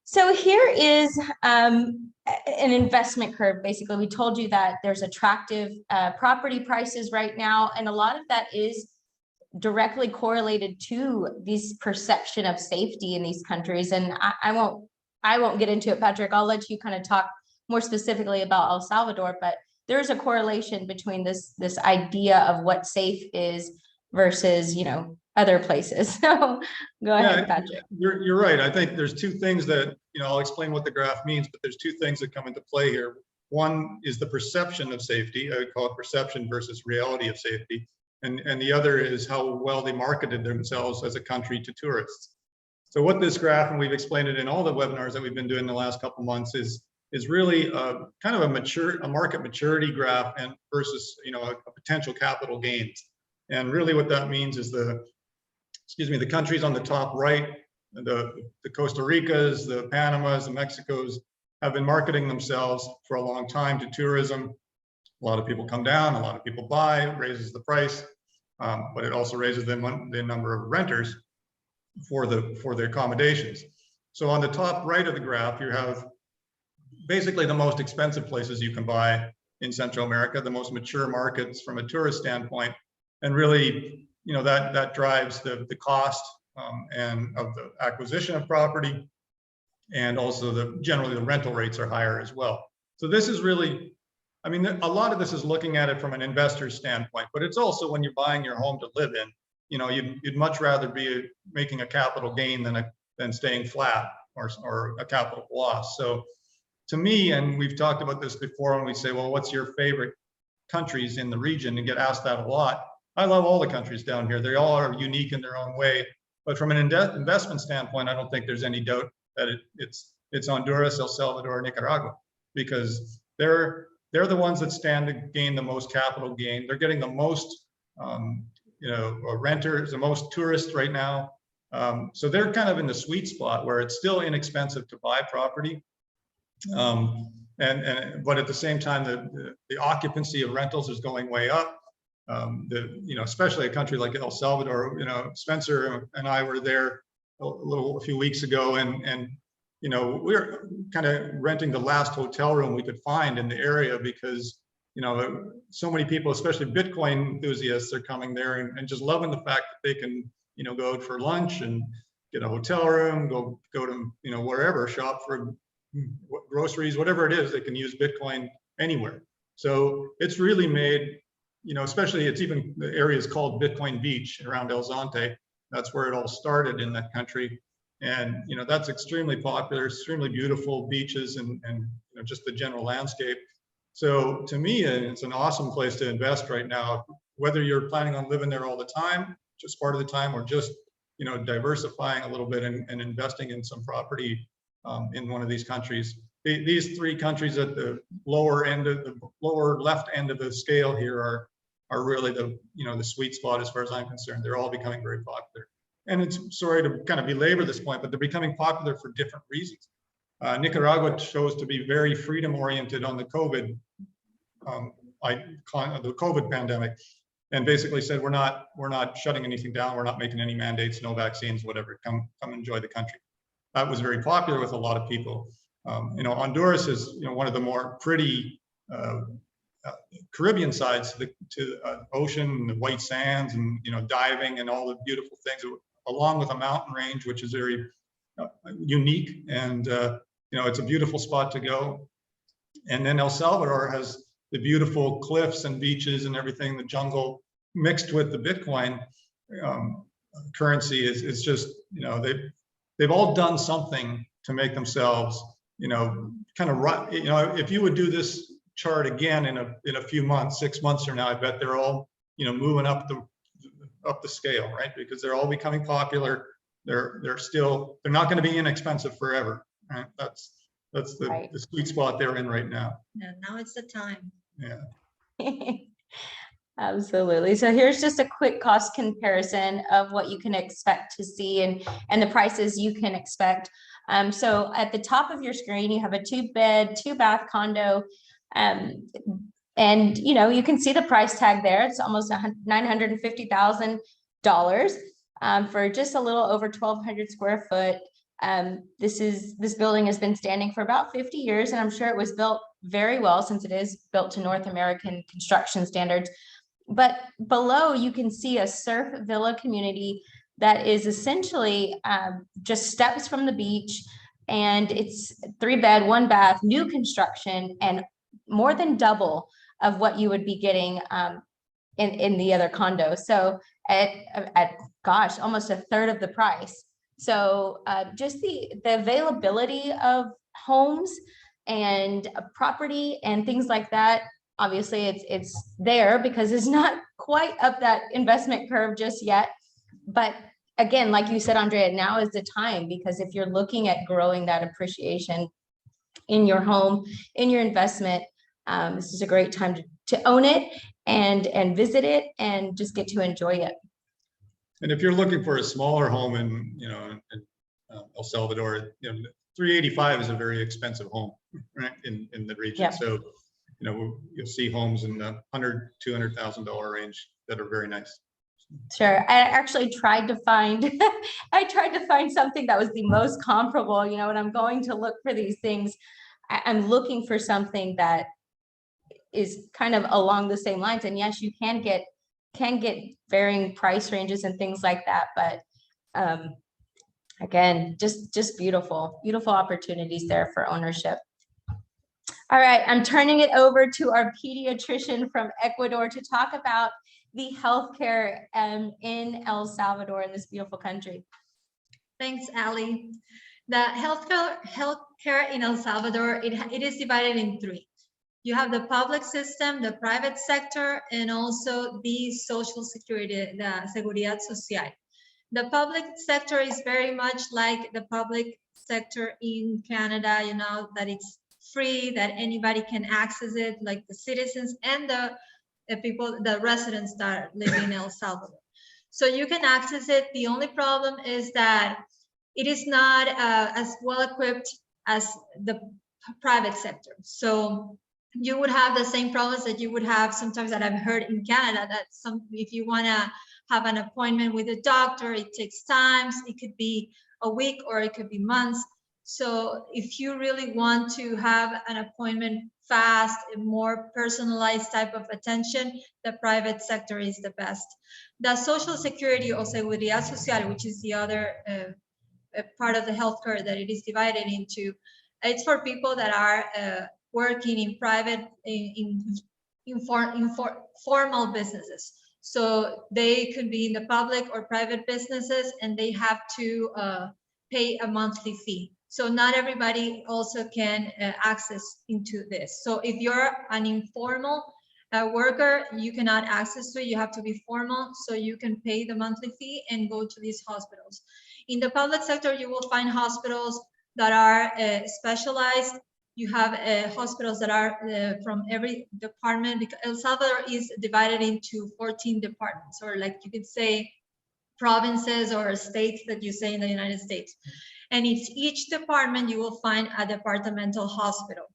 So here is an investment curve. Basically, we told you that there's attractive property prices right now, and a lot of that is directly correlated to this perception of safety in these countries. And I won't get into it, Patrick. I'll let you kind of talk more specifically about El Salvador, but there's a correlation between this idea of what safe is versus, you know, other places. So go ahead, Patrick. You're right. I think there's two things that, you know, I'll explain what the graph means, but there's two things that come into play here. One is the perception of safety. I would call it perception versus reality of safety. And the other is how well they marketed themselves as a country to tourists. So what this graph, and we've explained it in all the webinars that we've been doing the last couple of months, is really kind of a market maturity graph, and versus, you know, a potential capital gains. And really what that means is the countries on the top right, the Costa Ricas, the Panamas, the Mexicos, have been marketing themselves for a long time to tourism. A lot of people come down, a lot of people buy, raises the price, but it also raises the number of renters for their accommodations. So on the top right of the graph, you have basically the most expensive places you can buy in Central America, the most mature markets from a tourist standpoint, and really, you know, that drives the cost and of the acquisition of property, and also generally the rental rates are higher as well. So this is really, I mean, a lot of this is looking at it from an investor's standpoint, but it's also when you're buying your home to live in, you know, you'd much rather be making a capital gain than staying flat or a capital loss. So to me, and we've talked about this before, when we say, well, what's your favorite countries in the region, and get asked that a lot. I love all the countries down here. They all are unique in their own way. But from an investment standpoint, I don't think there's any doubt that it's Honduras, El Salvador, Nicaragua, because they're the ones that stand to gain the most capital gain. They're getting the most, you know, renters, the most tourists right now. So they're kind of in the sweet spot where it's still inexpensive to buy property. But at the same time, the occupancy of rentals is going way up. You know, especially a country like El Salvador, you know, Spencer and I were there a few weeks ago, and we're kind of renting the last hotel room we could find in the area because, so many people, especially Bitcoin enthusiasts, are coming there and just loving the fact that they can, go out for lunch and get a hotel room, go to, wherever, shop for groceries, whatever it is, they can use Bitcoin anywhere. So it's really made, especially it's even the area is called Bitcoin Beach around El Zonte. That's where it all started in that country. And, that's extremely popular, extremely beautiful beaches and just the general landscape. So to me, it's an awesome place to invest right now, whether you're planning on living there all the time, just part of the time, or just, diversifying a little bit and investing in some property in one of these countries. These three countries at the lower left end of the scale here are really the sweet spot as far as I'm concerned. They're all becoming very popular. And it's, sorry to kind of belabor this point, but they're becoming popular for different reasons. Nicaragua chose to be very freedom oriented on the COVID pandemic, and basically said we're not shutting anything down, we're not making any mandates, no vaccines, whatever. Come enjoy the country. That was very popular with a lot of people. Honduras is one of the more pretty Caribbean sides to the ocean, the white sands, and diving and all the beautiful things, along with a mountain range, which is very unique, and it's a beautiful spot to go. And then El Salvador has the beautiful cliffs and beaches and everything, the jungle mixed with the Bitcoin currency is just, they've all done something to make themselves, kind of right. If you would do this chart again in a few months, 6 months from now, I bet they're all, moving up the scale, right? Because they're all becoming popular. They're not going to be inexpensive forever, right? That's the sweet spot they're in right now. Yeah, now it's the time. Yeah. Absolutely. So here's just a quick cost comparison of what you can expect to see and the prices you can expect. So at the top of your screen, you have a 2-bed, 2-bath condo. And you can see the price tag there. It's almost $950,000 for just a little over 1,200 square foot. This building has been standing for about 50 years, and I'm sure it was built very well since it is built to North American construction standards. But below, you can see a surf villa community that is essentially just steps from the beach, and it's 3-bed, 1-bath, new construction, and more than double of what you would be getting in the other condo. So at gosh, almost a third of the price. So just the availability of homes and property and things like that, obviously it's there because it's not quite up that investment curve just yet. But again, like you said, Andrea, now is the time, because if you're looking at growing that appreciation in your home, in your investment, this is a great time to own it and visit it and just get to enjoy it. And if you're looking for a smaller home in El Salvador, $385 is a very expensive home, right, in the region. Yeah. So you'll see homes in the $100,000-$200,000 range that are very nice. Sure. I actually tried to find something that was the most comparable. When I'm going to look for these things, I'm looking for something that is kind of along the same lines. And yes, you can get varying price ranges and things like that, but again, just beautiful opportunities there for ownership. All right, I'm turning it over to our pediatrician from Ecuador to talk about the healthcare in El Salvador, in this beautiful country. Thanks, Ali. The healthcare in El Salvador, it is divided in 3. You have the public system, the private sector, and also the social security, the Seguridad Social. The public sector is very much like the public sector in Canada, that it's free, that anybody can access it, like the citizens and the people, the residents that live in El Salvador. So you can access it. The only problem is that it is not as well equipped as the private sector. So you would have the same problems that you would have sometimes that I've heard in Canada, that if you want to have an appointment with a doctor, it takes time. It could be a week or it could be months. So if you really want to have an appointment fast, a more personalized type of attention, the private sector is the best. The Social Security o Seguridad Social, which is the other part of the healthcare that it is divided into, it's for people that are working in private, formal businesses. So they could be in the public or private businesses, and they have to pay a monthly fee. So not everybody also can access into this. So if you're an informal worker, you cannot access to it. You have to be formal, so you can pay the monthly fee and go to these hospitals. In the public sector, you will find hospitals that are specialized. You have hospitals that are from every department, because El Salvador is divided into 14 departments, or like you could say provinces or states that you say in the United States. And in each department, you will find a departmental hospital.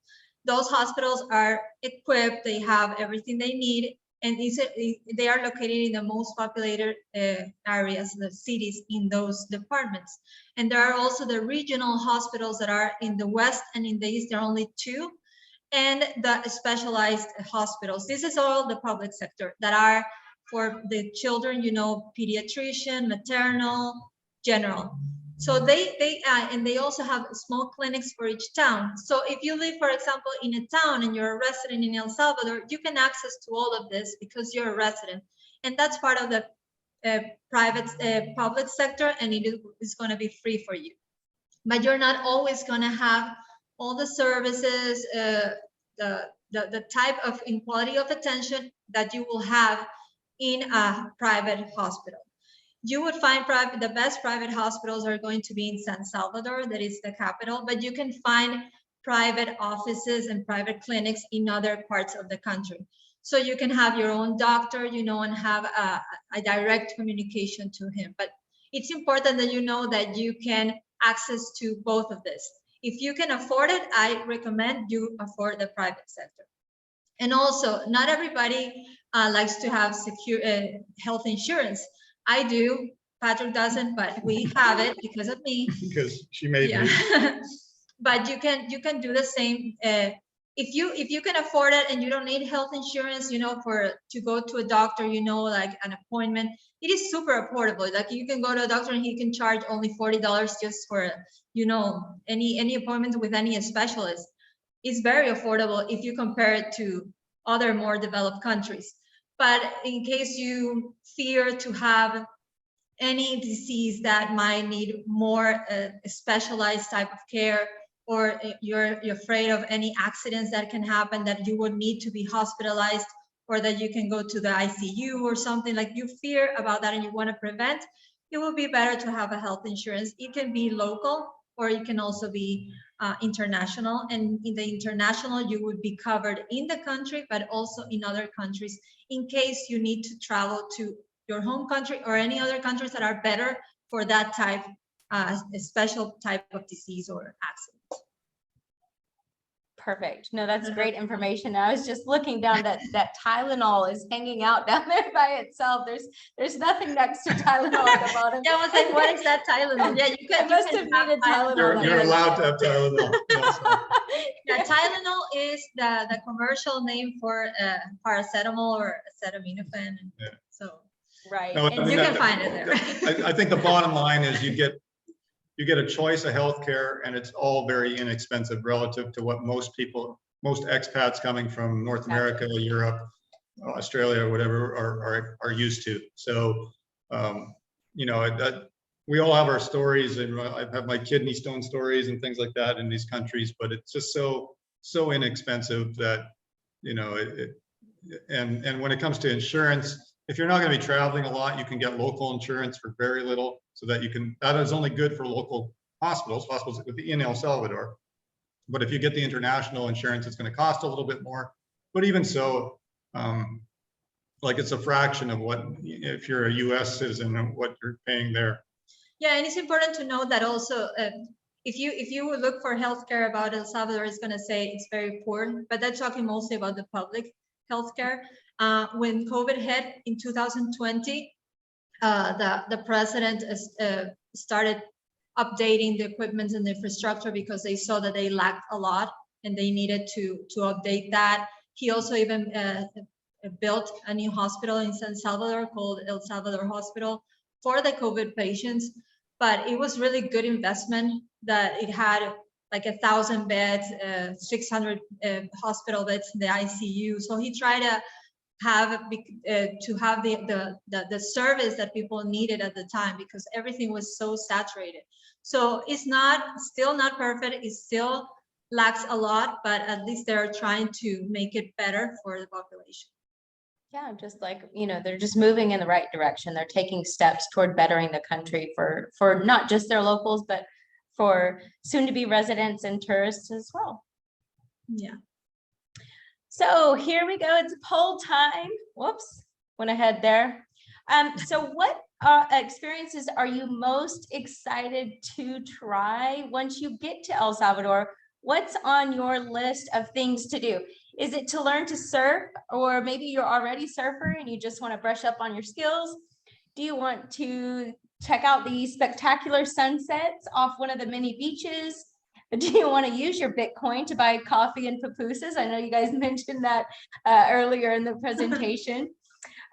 Those hospitals are equipped, they have everything they need, and they are located in the most populated areas, the cities in those departments. And there are also the regional hospitals that are in the west and in the east. There are only 2, and the specialized hospitals. This is all the public sector that are for the children, you know, pediatrician, maternal, general. So they also have small clinics for each town. So if you live, for example, in a town and you're a resident in El Salvador, you can access to all of this because you're a resident. And that's part of the public sector, and it is going to be free for you. But you're not always going to have all the services, the type of quality of attention that you will have in a private hospital. You would find the best private hospitals are going to be in San Salvador, that is the capital, but you can find private offices and private clinics in other parts of the country. So you can have your own doctor, you know, and have a direct communication to him. But it's important that you know that you can access to both of this. If you can afford it, I recommend you afford the private sector. And also, not everybody likes to have secure health insurance. I do. Patrick doesn't, but we have it because of me. Because she made me. But you can do the same. If you can afford it and you don't need health insurance, you know, to go to a doctor, you know, like an appointment, it is super affordable. Like you can go to a doctor and he can charge only $40 just for, you know, any appointment with any specialist. It's very affordable if you compare it to other more developed countries. But in case you fear to have any disease that might need more specialized type of care, or you're afraid of any accidents that can happen that you would need to be hospitalized, or that you can go to the ICU or something, like you fear about that and you want to prevent, it will be better to have a health insurance. It can be local, or it can also be international. And in the international, you would be covered in the country, but also in other countries, in case you need to travel to your home country or any other countries that are better for that type, a special type of disease or accident. Perfect. No, that's great information. I was just looking down that Tylenol is hanging out down there by itself. There's nothing next to Tylenol at the bottom. Yeah, I was like, what is that Tylenol? Yeah, you can. I must have needed Tylenol. You're allowed to have Tylenol. Yeah, Tylenol is the commercial name for paracetamol or acetaminophen. Yeah. So right, No, and you can find it there. I think the bottom line is you get a choice of healthcare, and it's all very inexpensive relative to what most expats coming from North America, Europe, Australia, whatever, are used to. So, you know, we all have our stories, and I have my kidney stone stories and things like that in these countries, but it's just so inexpensive that, you know, and when it comes to insurance, if you're not going to be traveling a lot, you can get local insurance for very little, so that that is only good for local hospitals in El Salvador. But if you get the international insurance, it's going to cost a little bit more. But even so, like it's a fraction of what, if you're a US citizen, what you're paying there. Yeah, and it's important to know that also, if you look for healthcare about El Salvador, it's going to say it's very poor, but that's talking mostly about the public healthcare. When COVID hit in 2020, the president started updating the equipment and the infrastructure because they saw that they lacked a lot and they needed to update that. He also even built a new hospital in San Salvador called El Salvador Hospital for the COVID patients. But it was really good investment that it had like 1,000 beds, 600 hospital beds in the ICU. So he tried to have the service that people needed at the time because everything was so saturated. So it's still not perfect. It still lacks a lot, but at least they're trying to make it better for the population. Yeah, just like, they're just moving in the right direction. They're taking steps toward bettering the country for not just their locals, but for soon to be residents and tourists as well. Yeah. So here we go. It's poll time. Whoops, went ahead there. So what experiences are you most excited to try once you get to El Salvador? What's on your list of things to do? Is it to learn to surf, or maybe you're already a surfer and you just want to brush up on your skills? Do you want to check out the spectacular sunsets off one of the many beaches? Do you want to use your Bitcoin to buy coffee and pupusas? I know you guys mentioned that earlier in the presentation.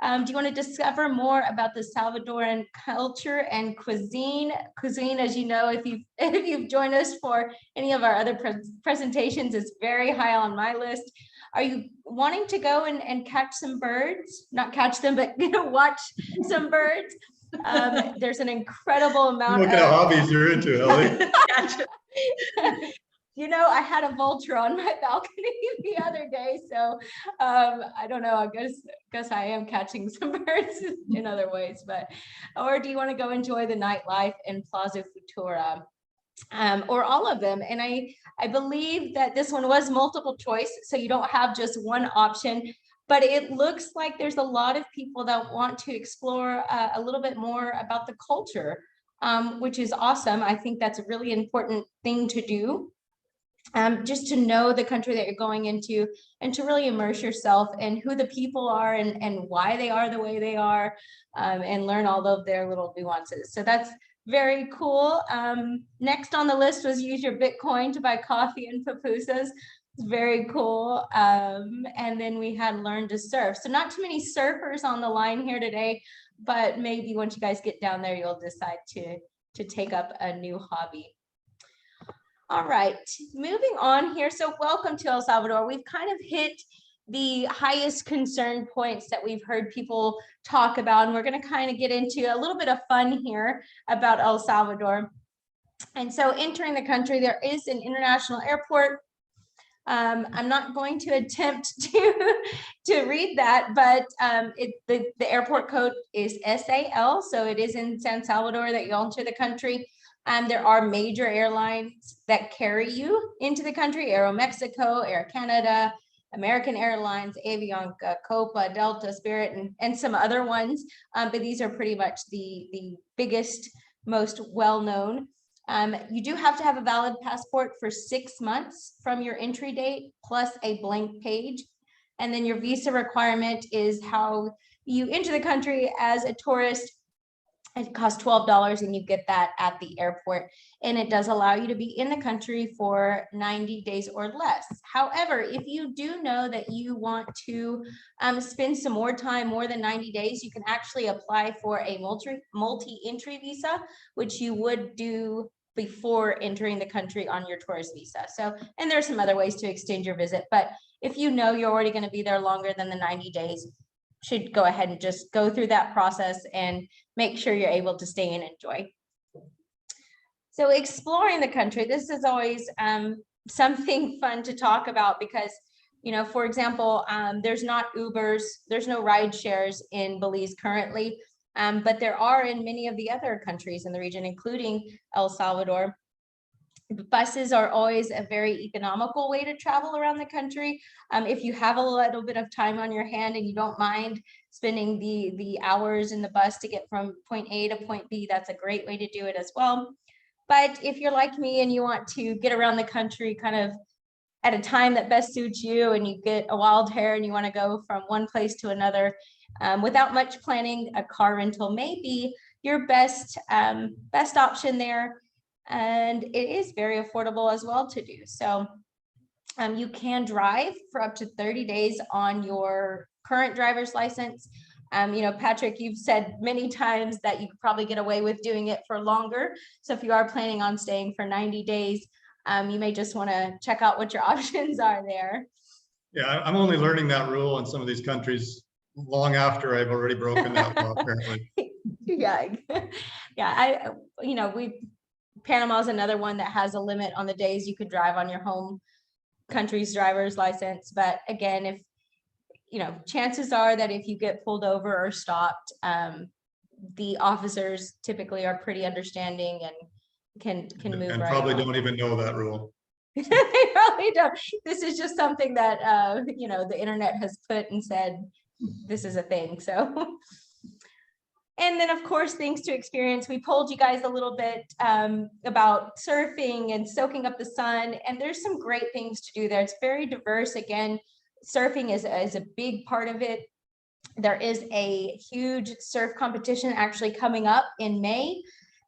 Do you want to discover more about the Salvadoran culture and cuisine? Cuisine, as you know, if you've joined us for any of our other presentations, is very high on my list. Are you wanting to go and catch some birds? Not catch them, but watch some birds. There's an incredible amount What kind of hobbies you're into, Ellie? I had a vulture on my balcony the other day, so I don't know. I guess I am catching some birds in other ways, or do you want to go enjoy the nightlife in Plaza Futura, or all of them? And I believe that this one was multiple choice, so you don't have just one option. But it looks like there's a lot of people that want to explore a little bit more about the culture, which is awesome. I think that's a really important thing to do. Just to know the country that you're going into and to really immerse yourself in who the people are and why they are the way they are, and learn all of their little nuances. So that's very cool. Next on the list was use your Bitcoin to buy coffee and pupusas. It's very cool. And then we had learn to surf. So not too many surfers on the line here today, but maybe once you guys get down there, you'll decide to take up a new hobby. All right, moving on here. So welcome to El Salvador. We've kind of hit the highest concern points that we've heard people talk about, and we're going to kind of get into a little bit of fun here about El Salvador. And so entering the country, there is an international airport. I'm not going to attempt to read that, but the airport code is SAL, so it is in San Salvador that you enter the country. There are major airlines that carry you into the country: Aeromexico, Air Canada, American Airlines, Avianca, Copa, Delta, Spirit, and some other ones. But these are pretty much the biggest, most well-known. You do have to have a valid passport for 6 months from your entry date, plus a blank page. And then your visa requirement is how you enter the country as a tourist. It costs $12 and you get that at the airport, and it does allow you to be in the country for 90 days or less. However, if you do know that you want to spend some more time, more than 90 days, you can actually apply for a multi-entry visa, which you would do before entering the country on your tourist visa. So, and there's some other ways to extend your visit, but if you know you're already going to be there longer than the 90 days, should go ahead and just go through that process and make sure you're able to stay and enjoy. So exploring the country, this is always something fun to talk about because, for example, there's not Ubers, there's no ride shares in Belize currently, but there are in many of the other countries in the region, including El Salvador. Buses are always a very economical way to travel around the country. If you have a little bit of time on your hand and you don't mind spending the hours in the bus to get from point A to point B, that's a great way to do it as well. But if you're like me and you want to get around the country kind of at a time that best suits you, and you get a wild hair and you want to go from one place to another without much planning, a car rental may be your best option there. and it is very affordable as well to do. So you can drive for up to 30 days on your current driver's license. You know, Patrick, you've said many times that you could probably get away with doing it for longer. So if you are planning on staying for 90 days, you may just want to check out what your options are there. Yeah, I'm only learning that rule in some of these countries long after I've already broken that law, apparently. Yeah, yeah. You know, Panama is another one that has a limit on the days you could drive on your home country's driver's license. But again, if you know, chances are that if you get pulled over or stopped, the officers typically are pretty understanding and can move And right probably along. don't even know that rule. They probably don't. This is just something that you know, the internet has put and said this is a thing. So and then of course, things to experience. We told you guys a little bit about surfing and soaking up the sun, and there's some great things to do there. It's very diverse. Again, surfing is a big part of it. There is a huge surf competition actually coming up in May.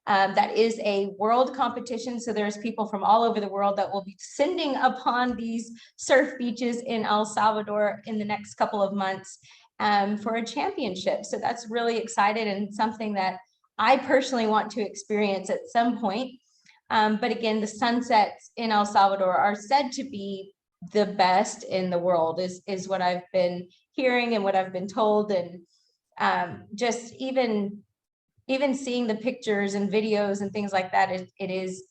That is a world competition. So there's people from all over the world that will be sending upon these surf beaches in El Salvador in the next couple of months for a championship. So that's really excited and something that I personally want to experience at some point. But again, the sunsets in El Salvador are said to be the best in the world, is what I've been hearing and what I've been told. And just even seeing the pictures and videos and things like that, it is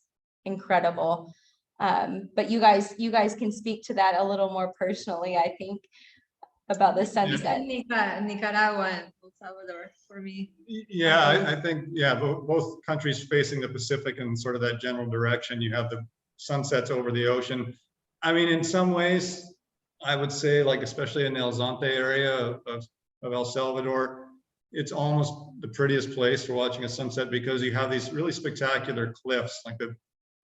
incredible. But you guys can speak to that a little more personally, I think, about the sunset. Nicaragua and El Salvador for me. Yeah, I think, yeah, both countries facing the Pacific in sort of that general direction. You have the sunsets over the ocean. I mean, in some ways, I would say, like, especially in the El Zonte area of El Salvador, it's almost the prettiest place for watching a sunset because you have these really spectacular cliffs, like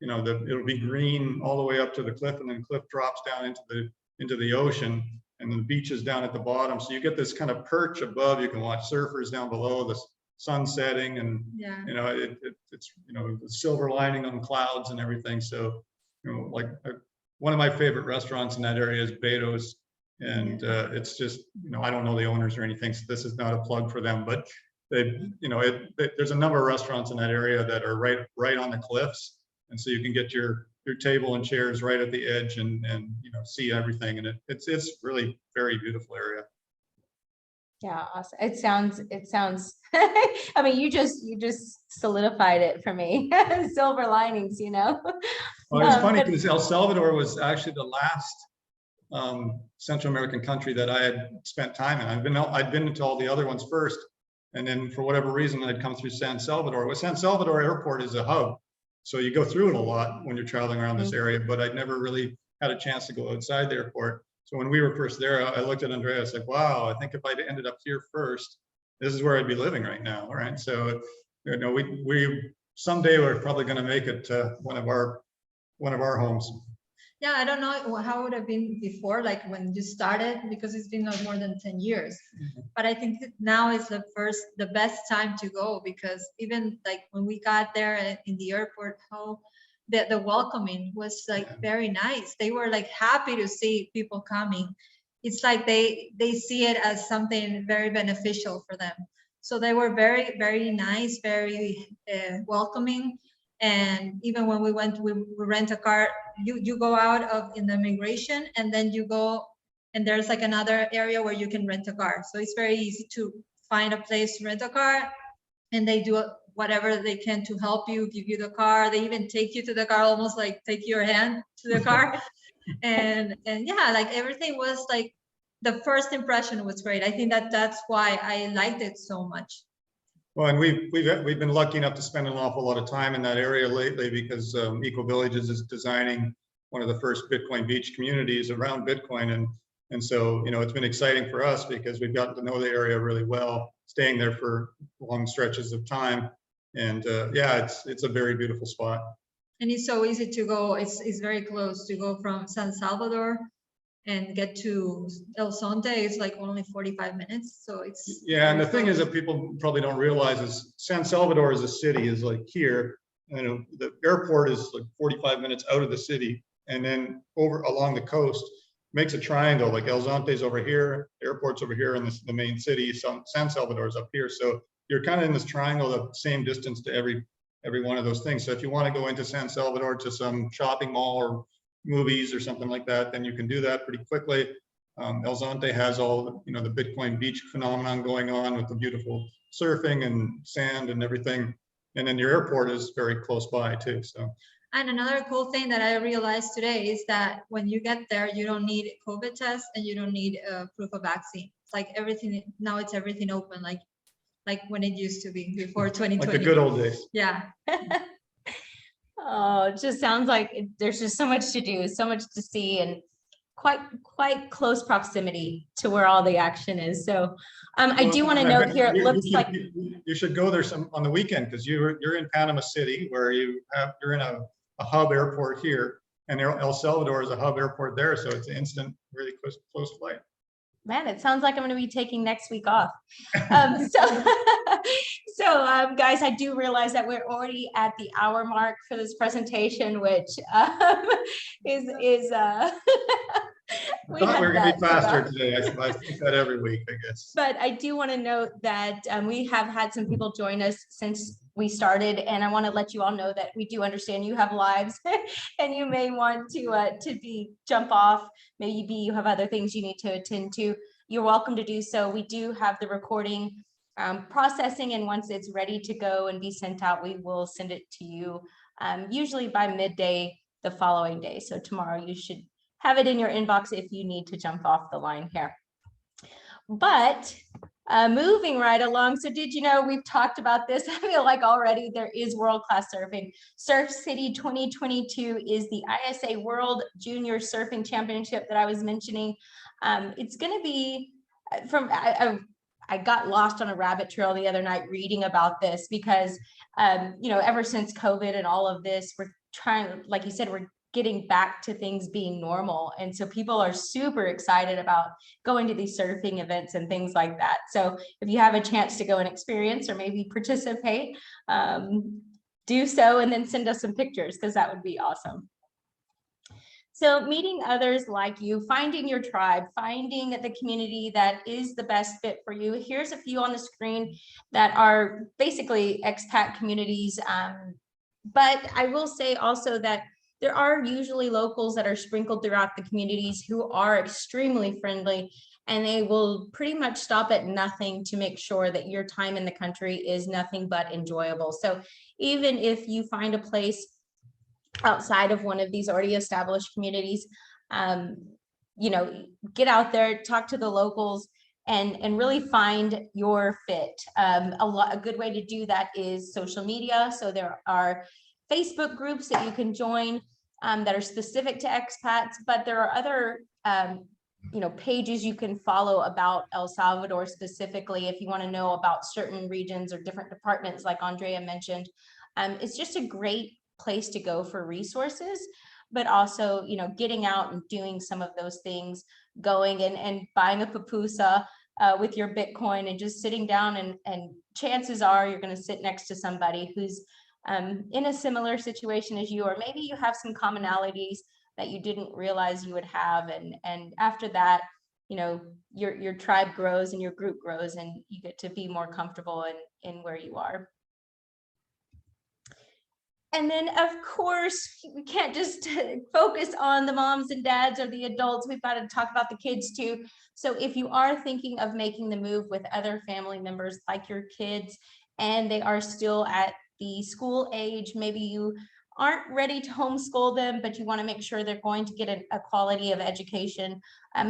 it'll be green all the way up to the cliff, and then the cliff drops down into the ocean, and the beach is down at the bottom. So you get this kind of perch above. You can watch surfers down below, the sun setting, and yeah, you know, it's you know, the silver lining on clouds and everything. So you know, like one of my favorite restaurants in that area is Beto's. And it's just, you know, I don't know the owners or anything, so this is not a plug for them, but there's a number of restaurants in that area that are right on the cliffs, and so you can get your table and chairs right at the edge and you know, see everything, and it's really very beautiful area. Yeah, awesome. It sounds I mean, you just solidified it for me. Silver linings, you know. Well, it's funny because El Salvador was actually the last Central American country that I had spent time in. I'd been to all the other ones first, and then for whatever reason I'd come through San Salvador. Well, San Salvador Airport is a hub, so you go through it a lot when you're traveling around this area, but I'd never really had a chance to go outside the airport. So when we were first there, I looked at Andrea, I was like, wow, I think if I'd ended up here first, this is where I'd be living right now. All right, so you know, we someday we're probably going to make it to one of our homes. Yeah, I don't know how it would have been before, like when you started, because it's been more than 10 years. But I think that now is the best time to go, because even like when we got there in the airport, how the welcoming was like very nice. They were like happy to see people coming. It's like they see it as something very beneficial for them. So they were very, very nice, very welcoming. And even when we rent a car, you go out in the immigration, and then you go, and there's like another area where you can rent a car. So it's very easy to find a place to rent a car, and they do whatever they can to help you, give you the car. They even take you to the car, almost like take your hand to the car. and yeah, like everything was like, the first impression was great. I think that's why I liked it so much. Well, and we've been lucky enough to spend an awful lot of time in that area lately, because Eco Villages is designing one of the first Bitcoin beach communities around Bitcoin, and so, you know, it's been exciting for us because we've gotten to know the area really well, staying there for long stretches of time, and yeah, it's a very beautiful spot. And it's so easy to go. It's very close to go from San Salvador and get to El Zonte. It's like only 45 minutes. So it's, yeah. And the thing is that people probably don't realize is San Salvador as a city is like here, the airport is like 45 minutes out of the city, and then over along the coast makes a triangle. Like El Zonte's over here, the airport's over here, and the main city, San Salvador, is up here. So you're kind of in this triangle of same distance to every one of those things. So if you want to go into San Salvador to some shopping mall or movies or something like that, then you can do that pretty quickly. El Zonte has all the Bitcoin beach phenomenon going on with the beautiful surfing and sand and everything. And then your airport is very close by too. So. And another cool thing that I realized today is that when you get there, you don't need a COVID test and you don't need a proof of vaccine. It's like everything now, it's everything open, like when it used to be before 2020. Like the good old days. Yeah. Oh, it just sounds like there's just so much to do, so much to see, and quite close proximity to where all the action is. So I do want to note here, it looks like you should go there on the weekend, because you're in Panama City, where you're in a hub airport here, and El Salvador is a hub airport there. So it's an instant, really close flight. Man, it sounds like I'm going to be taking next week off. Guys, I do realize that we're already at the hour mark for this presentation, which is I thought we were going to be faster today. I think that every week, I guess. But I do want to note that we have had some people join us since we started, and I want to let you all know that we do understand you have lives and you may want to jump off. Maybe you have other things you need to attend to. You're welcome to do so. We do have the recording processing, and once it's ready to go and be sent out, we will send it to you usually by midday the following day. So tomorrow you should have it in your inbox if you need to jump off the line here. But moving right along. So did you know, we've talked about this, I feel like already there is world-class surfing. Surf City 2022 is the ISA World Junior Surfing Championship that I was mentioning. It's going to be I got lost on a rabbit trail the other night reading about this because, ever since COVID and all of this, we're trying, like you said, we're getting back to things being normal. And so people are super excited about going to these surfing events and things like that. So if you have a chance to go and experience or maybe participate, do so and then send us some pictures, because that would be awesome. So meeting others like you, finding your tribe, finding the community that is the best fit for you. Here's a few on the screen that are basically expat communities. But I will say also that there are usually locals that are sprinkled throughout the communities who are extremely friendly, and they will pretty much stop at nothing to make sure that your time in the country is nothing but enjoyable. So even if you find a place outside of one of these already established communities, get out there, talk to the locals, and really find your fit. A good way to do that is social media. So there are Facebook groups that you can join that are specific to expats, but there are other pages you can follow about El Salvador specifically if you want to know about certain regions or different departments, like Andrea mentioned. It's just a great place to go for resources, but also getting out and doing some of those things, going and buying a pupusa with your Bitcoin and just sitting down, and chances are you're going to sit next to somebody who's in a similar situation as you, or maybe you have some commonalities that you didn't realize you would have, and after that, your tribe grows and your group grows, and you get to be more comfortable in where you are. And then, of course, we can't just focus on the moms and dads or the adults. We've got to talk about the kids too. So if you are thinking of making the move with other family members like your kids, and they are still at the school age, maybe you aren't ready to homeschool them, but you want to make sure they're going to get a quality of education,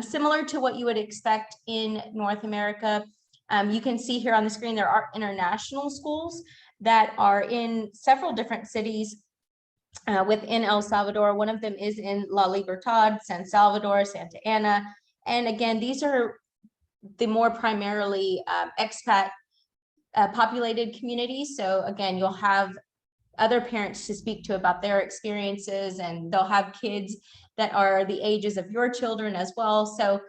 similar to what you would expect in North America. You can see here on the screen, there are international schools that are in several different cities within El Salvador. One of them is in La Libertad, San Salvador, Santa Ana. And again, these are the more primarily expat populated communities. So again, you'll have other parents to speak to about their experiences, and they'll have kids that are the ages of your children as well. So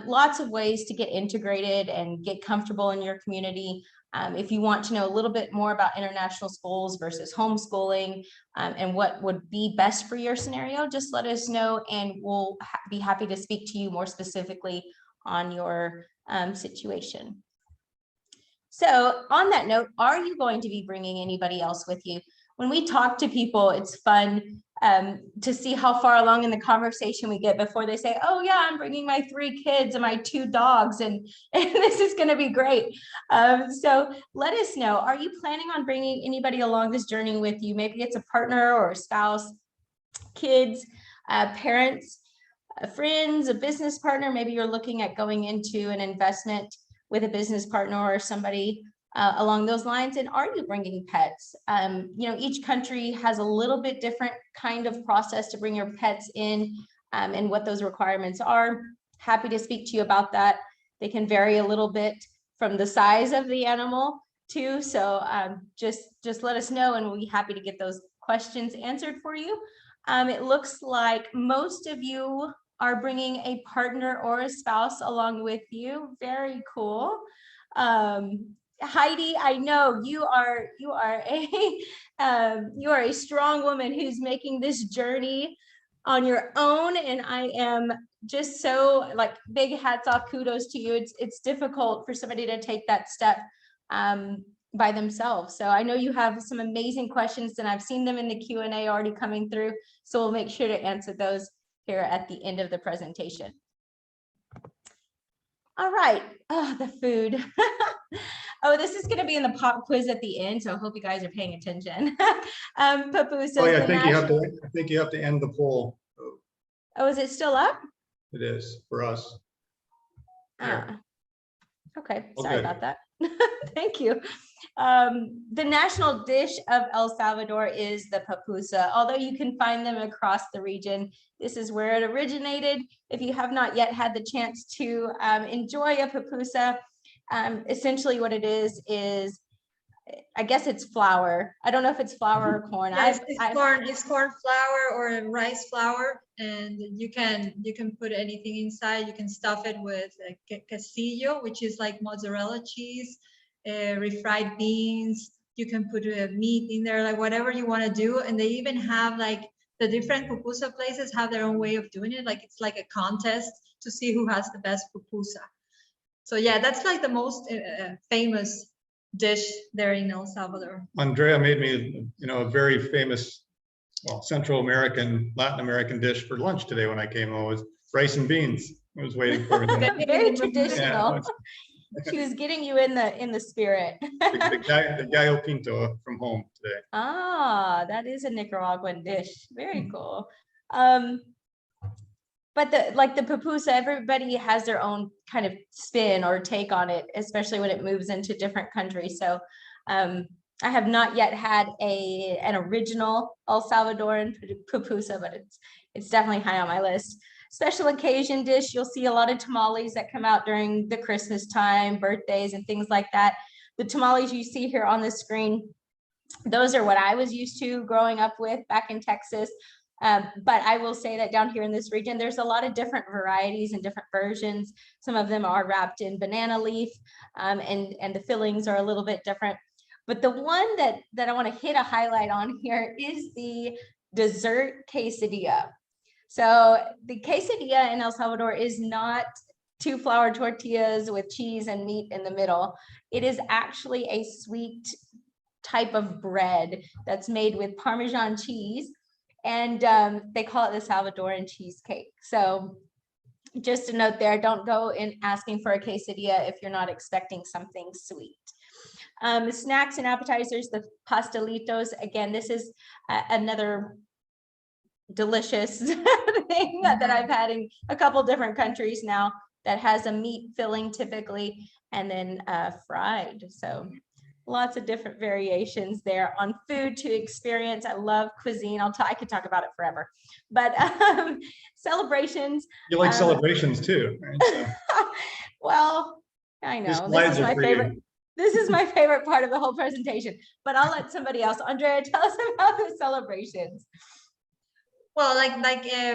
lots of ways to get integrated and get comfortable in your community. If you want to know a little bit more about international schools versus homeschooling and what would be best for your scenario, just let us know and we'll be happy to speak to you more specifically on your situation. So on that note, are you going to be bringing anybody else with you? When we talk to people, it's fun to see how far along in the conversation we get before they say, oh yeah, I'm bringing my 3 kids and my 2 dogs and this is going to be great. So let us know, are you planning on bringing anybody along this journey with you? Maybe it's a partner or a spouse, kids, parents, friends, a business partner. Maybe you're looking at going into an investment with a business partner or somebody along those lines. And are you bringing pets? You know, each country has a little bit different kind of process to bring your pets in and what those requirements are. Happy to speak to you about that. They can vary a little bit from the size of the animal too. So just let us know and we'll be happy to get those questions answered for you. It looks like most of you are bringing a partner or a spouse along with you. Very cool. Heidi, I know you are a strong woman who's making this journey on your own, and I am just so like big hats off, kudos to you. It's difficult for somebody to take that step by themselves. So I know you have some amazing questions, and I've seen them in the Q&A already coming through. So we'll make sure to answer those here at the end of the presentation. All right. Oh, the food. Oh, this is going to be in the pop quiz at the end, so I hope you guys are paying attention. Papu, so Oh yeah, I think you have to end the poll. Oh, is it still up? It is for us. Okay, sorry about that. Thank you. The national dish of El Salvador is the pupusa. Although you can find them across the region, this is where it originated. If you have not yet had the chance to enjoy a pupusa, essentially what it is I guess it's flour. I don't know if it's flour or corn. Yes, it's corn flour or rice flour, and you can put anything inside. You can stuff it with quesadilla, which is like mozzarella cheese, refried beans. You can put meat in there, like whatever you want to do. And they even have like the different pupusa places have their own way of doing it. Like it's like a contest to see who has the best pupusa. So yeah, that's like the most famous dish there in El Salvador. Andrea made me, a very famous, well, Central American, Latin American dish for lunch today when I came home. It was rice and beans. I was waiting for me. Very traditional. Yeah, she was getting you in the spirit. the gallo pinto from home today. Ah, that is a Nicaraguan dish. Very cool. But the pupusa, everybody has their own kind of spin or take on it, especially when it moves into different countries. So I have not yet had an original El Salvadoran pupusa, but it's definitely high on my list. Special occasion dish, you'll see a lot of tamales that come out during the Christmas time, birthdays, and things like that. The tamales you see here on the screen, those are what I was used to growing up with back in Texas. But I will say that down here in this region, there's a lot of different varieties and different versions. Some of them are wrapped in banana leaf, and the fillings are a little bit different. But the one that I want to hit a highlight on here is the dessert quesadilla. So the quesadilla in El Salvador is not 2 flour tortillas with cheese and meat in the middle. It is actually a sweet type of bread that's made with Parmesan cheese. And they call it the Salvadoran cheesecake. So just a note there, don't go in asking for a quesadilla if you're not expecting something sweet. Snacks and appetizers, the pastelitos. Again, this is another delicious thing that I've had in a couple different countries now that has a meat filling typically, and then fried. So lots of different variations there on food to experience. I love cuisine. I could talk about it forever, but celebrations. You like celebrations too, right? So. Well, I know this is my favorite. This is my favorite part of the whole presentation, but I'll let somebody else. Andrea, tell us about the celebrations. Well, like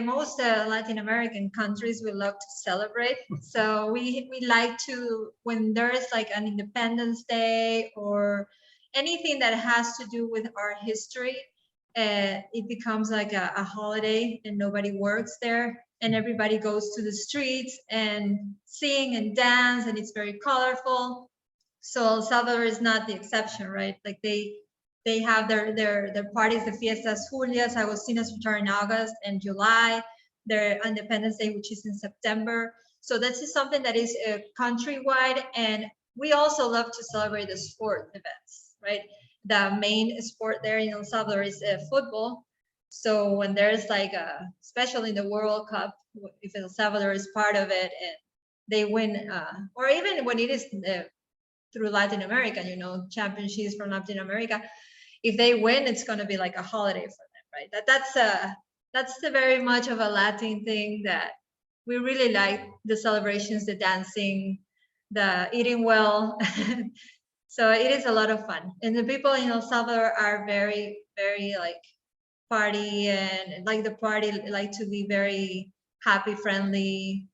most Latin American countries, we love to celebrate. So we like to, when there is like an Independence Day or anything that has to do with our history, it becomes like a holiday and nobody works there and everybody goes to the streets and sing and dance and it's very colorful. So El Salvador is not the exception, right? Like they have their parties, the Fiestas Julias, Agostinos, which are in August and July, their Independence Day, which is in September. So this is something that is countrywide. And we also love to celebrate the sport events, right? The main sport there in El Salvador is football. So when there's like especially in the World Cup, if El Salvador is part of it and they win, or even when it is through Latin America, you know, championships from Latin America, if they win, it's going to be like a holiday for them, right? That's the very much of a Latin thing that we really like, the celebrations, the dancing, the eating well. So it is a lot of fun. And the people in El Salvador are very, very like party and like the party, like to be very happy, friendly,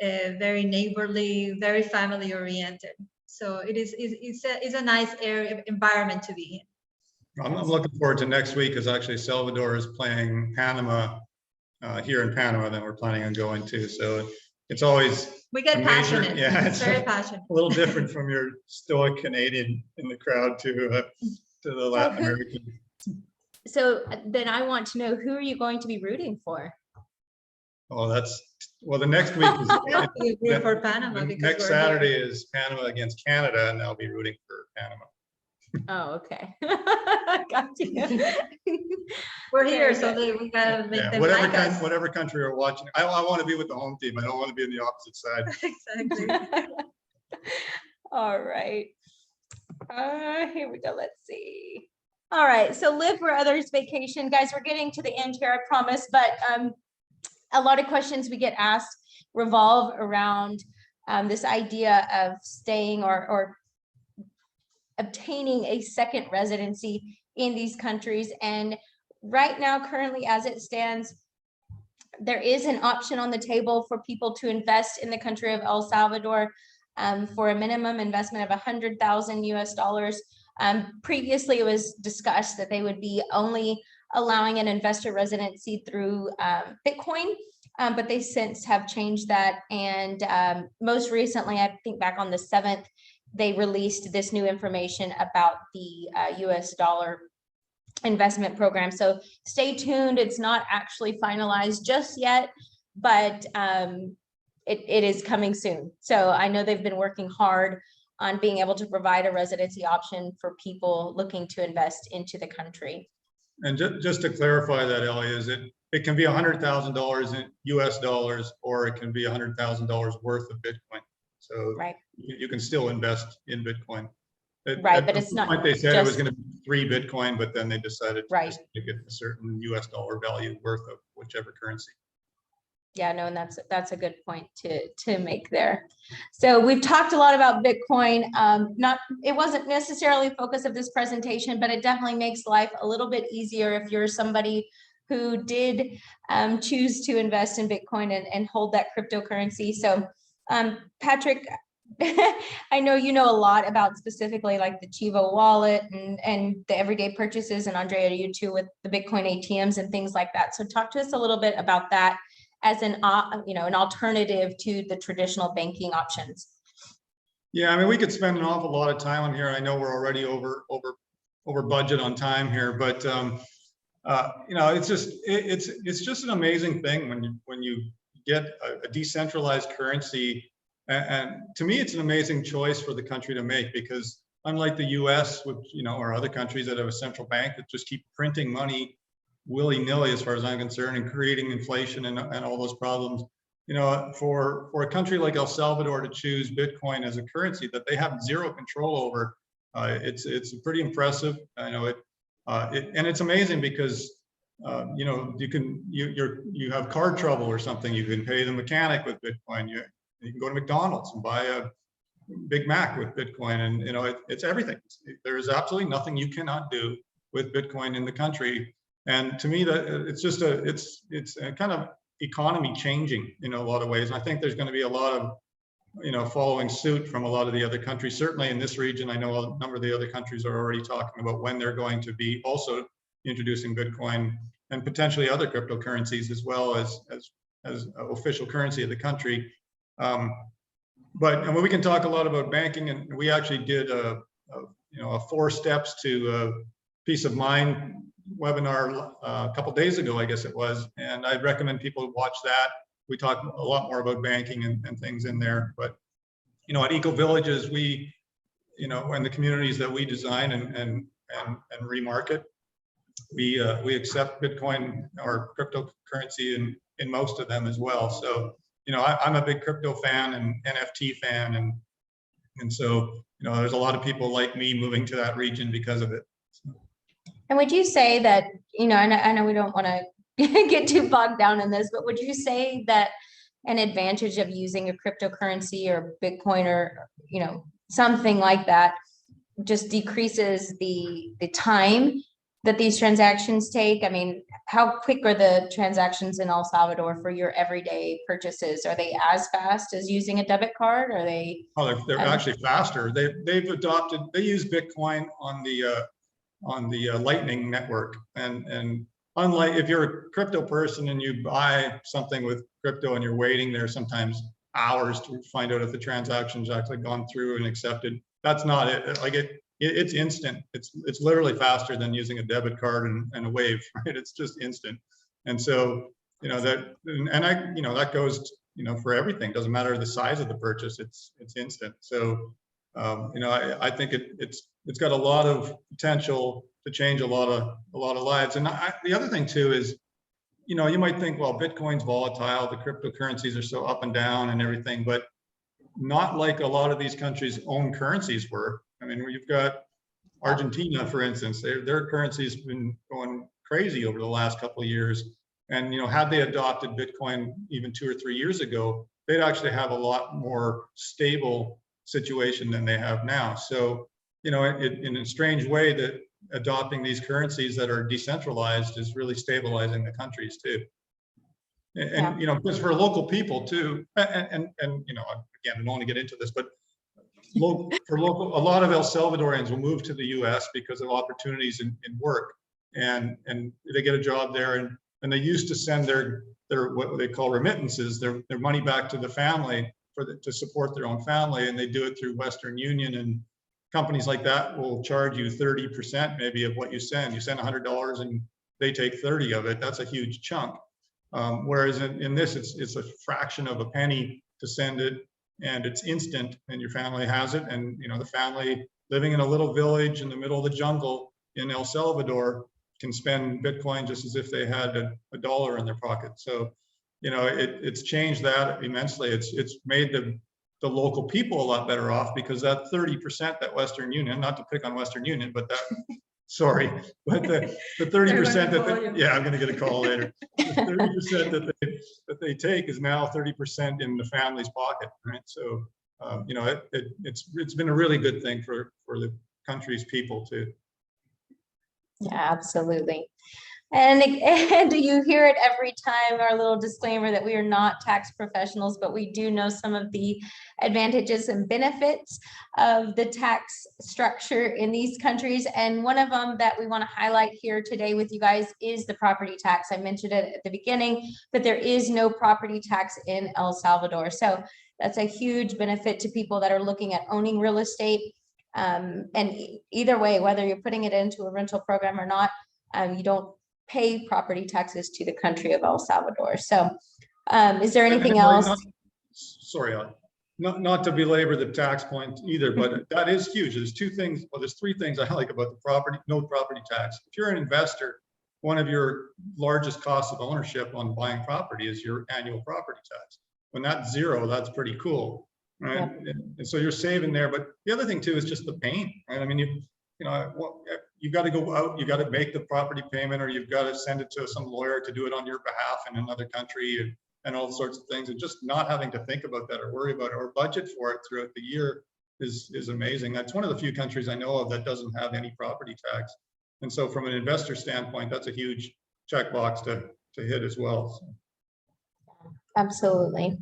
very neighborly, very family oriented. So it's a nice area environment to be in. I'm looking forward to next week, because actually Salvador is playing Panama here in Panama that we're planning on going to. So it's always we get passionate. Yeah, it's very passionate. A little different from your stoic Canadian in the crowd to the Latin American. So then I want to know, who are you going to be rooting for? Oh, the next week is for Panama. Next Saturday is Panama against Canada, and I'll be rooting for Panama. Oh, okay. Got you. We're here, so we gotta make them like us. Whatever country you're watching, I want to be with the home team. I don't want to be on the opposite side. Exactly. All right. Here we go. Let's see. All right. So live where others vacation. Guys, we're getting to the end here, I promise. But a lot of questions we get asked revolve around this idea of staying or obtaining a second residency in these countries. And right now, currently, as it stands, there is an option on the table for people to invest in the country of El Salvador for a minimum investment of 100,000 US dollars. Previously, it was discussed that they would be only allowing an investor residency through Bitcoin, but they since have changed that. And most recently, I think back on the 7th, they released this new information about the US dollar investment program. So stay tuned. It's not actually finalized just yet, but it is coming soon. So I know they've been working hard on being able to provide a residency option for people looking to invest into the country. And just to clarify that, Ellie, is it can be $100,000 in US dollars, or it can be $100,000 worth of Bitcoin. So right. You can still invest in Bitcoin. Right, but it's not. They said it was going to be 3 Bitcoin, but then they decided to right. just make it a certain US dollar value worth of whichever currency. Yeah, no, and that's a good point to make there. So we've talked a lot about Bitcoin. It wasn't necessarily the focus of this presentation, but it definitely makes life a little bit easier if you're somebody who did choose to invest in Bitcoin and hold that cryptocurrency. So Patrick, I know you know a lot about specifically like the Chivo wallet and the everyday purchases, and Andrea, you too, with the Bitcoin ATMs and things like that. So talk to us a little bit about that as an alternative to the traditional banking options. Yeah, I mean, we could spend an awful lot of time on here. I know we're already over budget on time here, but it's just an amazing thing when you get a decentralized currency. And to me, it's an amazing choice for the country to make, because unlike the US, which, or other countries that have a central bank that just keep printing money willy-nilly, as far as I'm concerned, and creating inflation and all those problems, for a country like El Salvador to choose Bitcoin as a currency that they have zero control over, it's pretty impressive. I know it, and it's amazing because you have car trouble or something, you can pay the mechanic with Bitcoin. You can go to McDonald's and buy a Big Mac with Bitcoin, and it's everything. There is absolutely nothing you cannot do with Bitcoin in the country. And to me, that it's just it's a kind of economy changing in a lot of ways. And I think there's going to be a lot of, following suit from a lot of the other countries. Certainly in this region, I know a number of the other countries are already talking about when they're going to be also introducing Bitcoin and potentially other cryptocurrencies as well as official currency of the country. But we can talk a lot about banking, and we actually did a 4 steps to peace of mind webinar a couple days ago, I guess it was, and I'd recommend people watch that. We talk a lot more about banking and things in there. But at Eco Villages, we, and the communities that we design and remarket, we accept Bitcoin or cryptocurrency in most of them as well. So I'm a big crypto fan and NFT fan, and so there's a lot of people like me moving to that region because of it. And would you say that, I know we don't want to get too bogged down in this, but would you say that an advantage of using a cryptocurrency or Bitcoin or, something like that just decreases the time that these transactions take? I mean, how quick are the transactions in El Salvador for your everyday purchases? Are they as fast as using a debit card? Are they? Oh, they're actually faster. They use Bitcoin on the Lightning network, and unlike if you're a crypto person and you buy something with crypto and you're waiting there sometimes hours to find out if the transaction's actually gone through and accepted, that's not it. Like it's instant. It's literally faster than using a debit card and a wave, right? It's just instant. And so that goes for everything. Doesn't matter the size of the purchase. It's instant. So I think it's got a lot of potential to change a lot of lives. And the other thing too is, you might think, well, Bitcoin's volatile, the cryptocurrencies are so up and down and everything, but not like a lot of these countries' own currencies were. I mean, you've got Argentina, for instance, their currency's been going crazy over the last couple of years. And had they adopted Bitcoin even 2 or 3 years ago, they'd actually have a lot more stable situation than they have now. So, in a strange way, that adopting these currencies that are decentralized is really stabilizing the countries too. And because for local people too, and again, I don't want to get into this, but a lot of El Salvadorians will move to the U.S. because of opportunities in work, and they get a job there, and they used to send their what they call remittances, their money back to the family to support their own family, and they do it through Western Union, and companies like that will charge you 30% maybe of what you send. You send $100 and they take 30 of it. That's a huge chunk. Whereas in this, it's a fraction of a penny to send it, and it's instant, and your family has it. And the family living in a little village in the middle of the jungle in El Salvador can spend Bitcoin just as if they had a dollar in their pocket. So, it's changed that immensely. It's made the local people a lot better off, because that 30% that Western Union, not to pick on Western Union, but that, sorry, but the 30% I'm going to get a call later. The 30% that they take is now 30% in the family's pocket, right? So, it's been a really good thing for the country's people too. Yeah, absolutely. And you hear it every time, our little disclaimer that we are not tax professionals, but we do know some of the advantages and benefits of the tax structure in these countries. And one of them that we want to highlight here today with you guys is the property tax. I mentioned it at the beginning, but there is no property tax in El Salvador. So that's a huge benefit to people that are looking at owning real estate. And either way, whether you're putting it into a rental program or not, you don't pay property taxes to the country of El Salvador. So is there anything else? Sorry, not to belabor the tax point either, but that is huge. There's 2 things, well, there's 3 things I like about the no property tax. If you're an investor, one of your largest costs of ownership on buying property is your annual property tax. When that's 0, that's pretty cool, right? Yep. And so you're saving there. But the other thing too is just the pain, right? I mean, you've got to go out, you got to make the property payment, or you've got to send it to some lawyer to do it on your behalf in another country, and all sorts of things. And just not having to think about that or worry about it or budget for it throughout the year is amazing. That's one of the few countries I know of that doesn't have any property tax. And so from an investor standpoint, that's a huge checkbox to hit as well. So. Absolutely.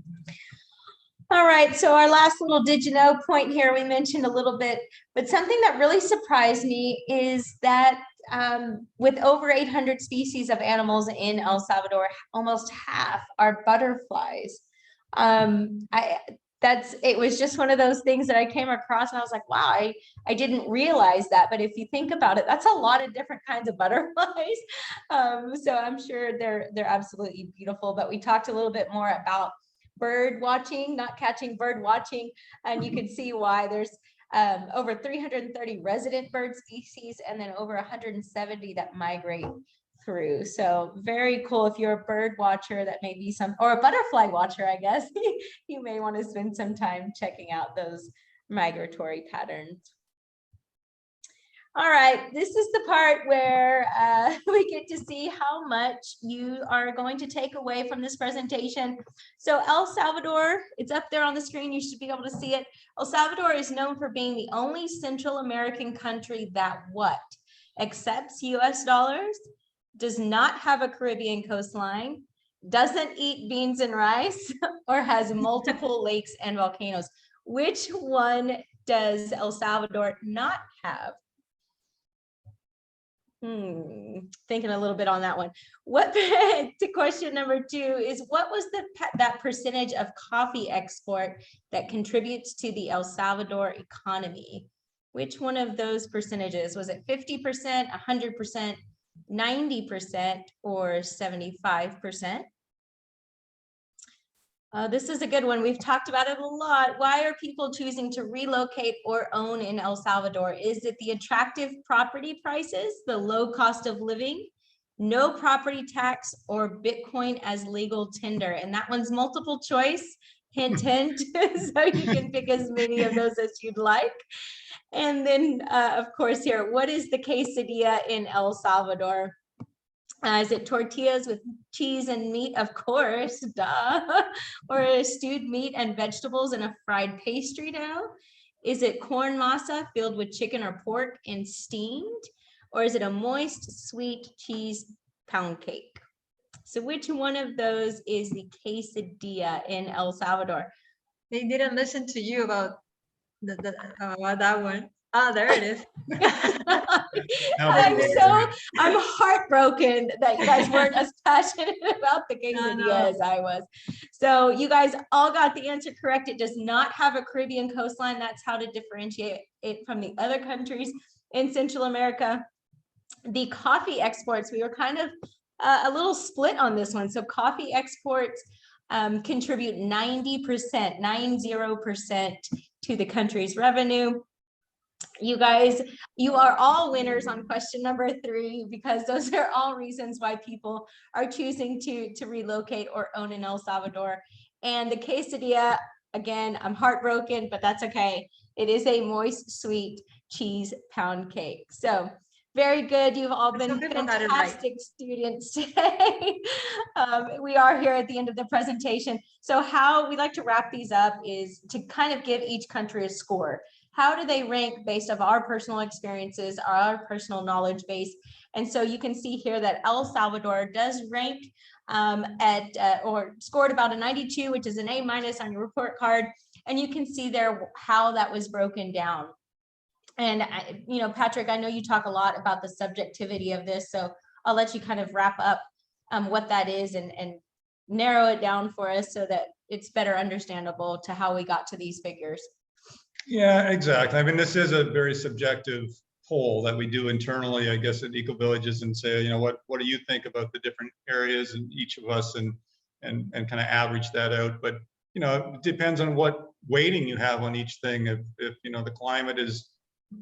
All right, so our last little did you know point here, we mentioned a little bit, but something that really surprised me is that with over 800 species of animals in El Salvador, almost half are butterflies. It was just one of those things that I came across and I was like, wow, I didn't realize that. But if you think about it, that's a lot of different kinds of butterflies. So I'm sure they're absolutely beautiful. But we talked a little bit more about bird watching, not catching, bird watching, and you can see why. There's over 330 resident bird species and then over 170 that migrate through. So very cool. If you're a bird watcher, that may be or a butterfly watcher, I guess, you may want to spend some time checking out those migratory patterns. All right, this is the part where we get to see how much you are going to take away from this presentation. So El Salvador, it's up there on the screen. You should be able to see it. El Salvador is known for being the only Central American country that accepts US dollars, does not have a Caribbean coastline, doesn't eat beans and rice, or has multiple lakes and volcanoes. Which one does El Salvador not have? Thinking a little bit on that one. To question number 2 is, what was that percentage of coffee export that contributes to the El Salvador economy? Which one of those percentages? Was it 50%, 100%, 90%, or 75%? This is a good one. We've talked about it a lot. Why are people choosing to relocate or own in El Salvador? Is it the attractive property prices, the low cost of living, no property tax, or Bitcoin as legal tender? And that one's multiple choice, hint, hint, so you can pick as many of those as you'd like. And then, of course, here, what is the quesadilla in El Salvador? Is it tortillas with cheese and meat? Of course, duh. Or stewed meat and vegetables in a fried pastry dough? Is it corn masa filled with chicken or pork and steamed? Or is it a moist, sweet cheese pound cake? So which one of those is the quesadilla in El Salvador? They didn't listen to you about that one. Oh, there it is. I'm heartbroken that you guys weren't as passionate about the quesadilla as I was. So you guys all got the answer correct. It does not have a Caribbean coastline. That's how to differentiate it from the other countries in Central America. The coffee exports, we were kind of a little split on this one. So coffee exports contribute 90% to the country's revenue. You guys, you are all winners on question number 3, because those are all reasons why people are choosing to relocate or own in El Salvador. And the quesadilla, again, I'm heartbroken, but that's okay. It is a moist, sweet cheese pound cake. So very good. You've all been fantastic students today. We are here at the end of the presentation. So how we like to wrap these up is to kind of give each country a score. How do they rank based on our personal experiences, our personal knowledge base? And so you can see here that El Salvador does rank or scored about a 92, which is an A- on your report card. And you can see there how that was broken down. And, Patrick, I know you talk a lot about the subjectivity of this, so I'll let you kind of wrap up what that is and narrow it down for us so that it's better understandable to how we got to these figures. Yeah, exactly. I mean, this is a very subjective poll that we do internally, I guess, at Eco Villages, and say, what do you think about the different areas in each of us, and kind of average that out. But it depends on what weighting you have on each thing. If the climate is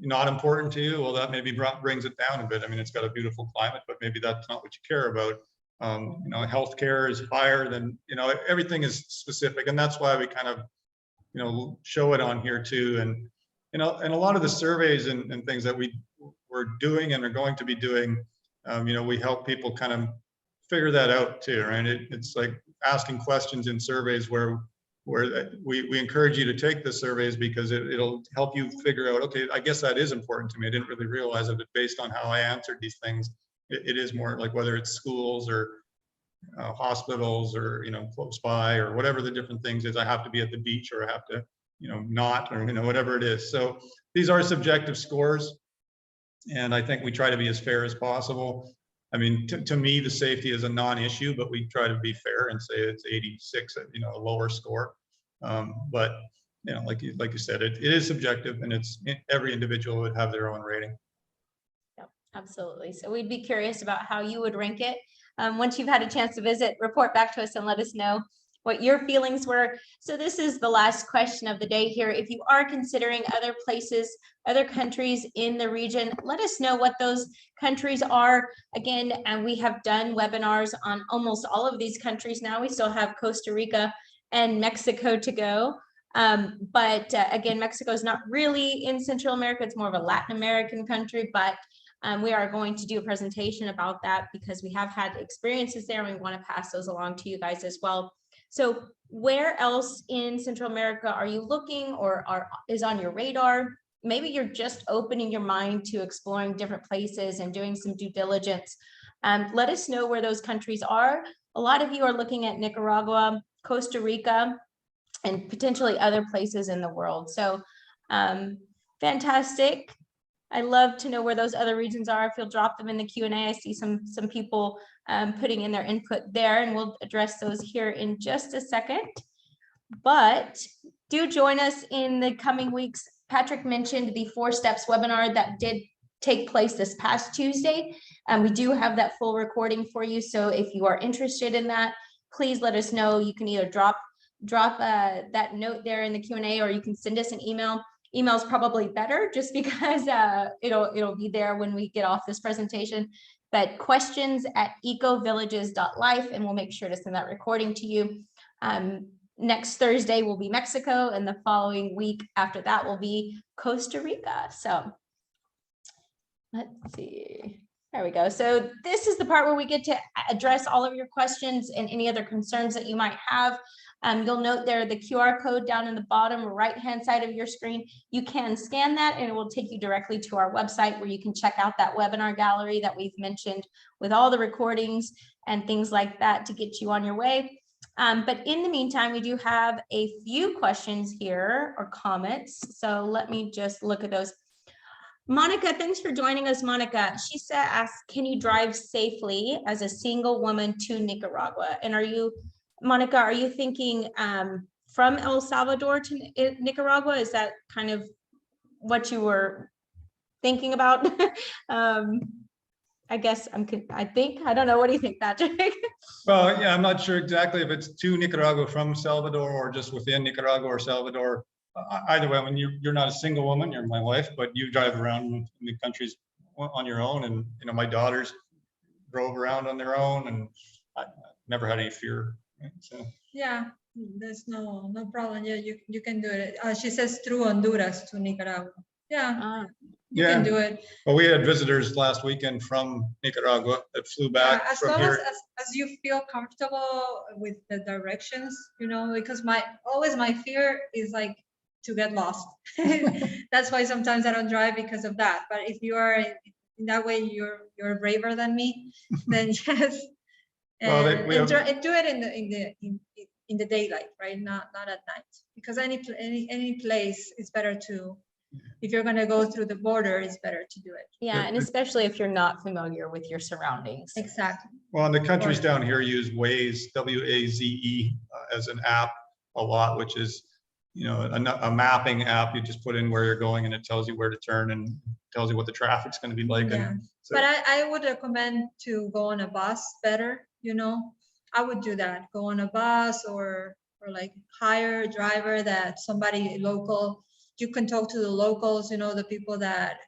not important to you, well, that maybe brings it down a bit. I mean, it's got a beautiful climate, but maybe that's not what you care about. Healthcare is higher than, everything is specific, and that's why we kind of show it on here too. And and a lot of the surveys and things that we're doing and are going to be doing, we help people kind of figure that out too, right? It's like asking questions in surveys where where we encourage you to take the surveys because it'll help you figure out, okay, I guess that is important to me. I didn't really realize it, but based on how I answered these things, it is more like whether it's schools or hospitals or, close by or whatever the different things is. I have to be at the beach or I have to, not, or, whatever it is. So these are subjective scores. And I think we try to be as fair as possible. I mean, to me, the safety is a non-issue, but we try to be fair and say it's 86, a lower score. But like you said, it is subjective, and every individual would have their own rating. Yep, absolutely. So we'd be curious about how you would rank it. Once you've had a chance to visit, report back to us and let us know what your feelings were. So this is the last question of the day here. If you are considering other places, other countries in the region, let us know what those countries are. Again, and we have done webinars on almost all of these countries now. We still have Costa Rica and Mexico to go. But again, Mexico is not really in Central America. It's more of a Latin American country, but we are going to do a presentation about that because we have had experiences there and we want to pass those along to you guys as well. So where else in Central America are you looking or is on your radar? Maybe you're just opening your mind to exploring different places and doing some due diligence. Let us know where those countries are. A lot of you are looking at Nicaragua, Costa Rica, and potentially other places in the world. So fantastic. I love to know where those other regions are. If you'll drop them in the Q&A, I see some people putting in their input there, and we'll address those here in just a second. But do join us in the coming weeks. Patrick mentioned the 4 Steps webinar that did take place this past Tuesday. We do have that full recording for you. So if you are interested in that, please let us know. You can either drop that note there in the Q&A, or you can send us an email. Email is probably better just because it'll be there when we get off this presentation. But questions@ecovillages.life, and we'll make sure to send that recording to you. Next Thursday will be Mexico, and the following week after that will be Costa Rica. So let's see. There we go. So this is the part where we get to address all of your questions and any other concerns that you might have. You'll note there the QR code down in the bottom right-hand side of your screen. You can scan that and it will take you directly to our website where you can check out that webinar gallery that we've mentioned with all the recordings and things like that to get you on your way. But in the meantime, we do have a few questions here or comments. So let me just look at those. Monica, thanks for joining us, Monica. She asked, can you drive safely as a single woman to Nicaragua? And Monica, are you thinking from El Salvador to Nicaragua? Is that kind of what you were thinking about? I guess I don't know. What do you think, Patrick? Well, yeah, I'm not sure exactly if it's to Nicaragua from Salvador or just within Nicaragua or Salvador. Either way, when you're not a single woman, you're my wife, but you drive around in the countries on your own. And, my daughters drove around on their own and I never had any fear. So. Yeah, there's no problem. Yeah, you can do it. She says through Honduras to Nicaragua. Yeah, you can do it. Well, we had visitors last weekend from Nicaragua that flew back as from long here. As you feel comfortable with the directions, because my fear is like to get lost. That's why sometimes I don't drive because of that. But if you are in that way, you're braver than me, then yes. And, well, do it in the daylight, right? Not at night, because any place is better to. If you're going to go through the border, it's better to do it. Yeah, and especially if you're not familiar with your surroundings. Exactly. Well, and the countries down here use Waze, W-A-Z-E, as an app a lot, which is, a mapping app. You just put in where you're going and it tells you where to turn and tells you what the traffic's going to be like. Yeah. And so, but I would recommend to go on a bus better. I would do that. Go on a bus or like hire a driver that somebody local. You can talk to the locals, the people that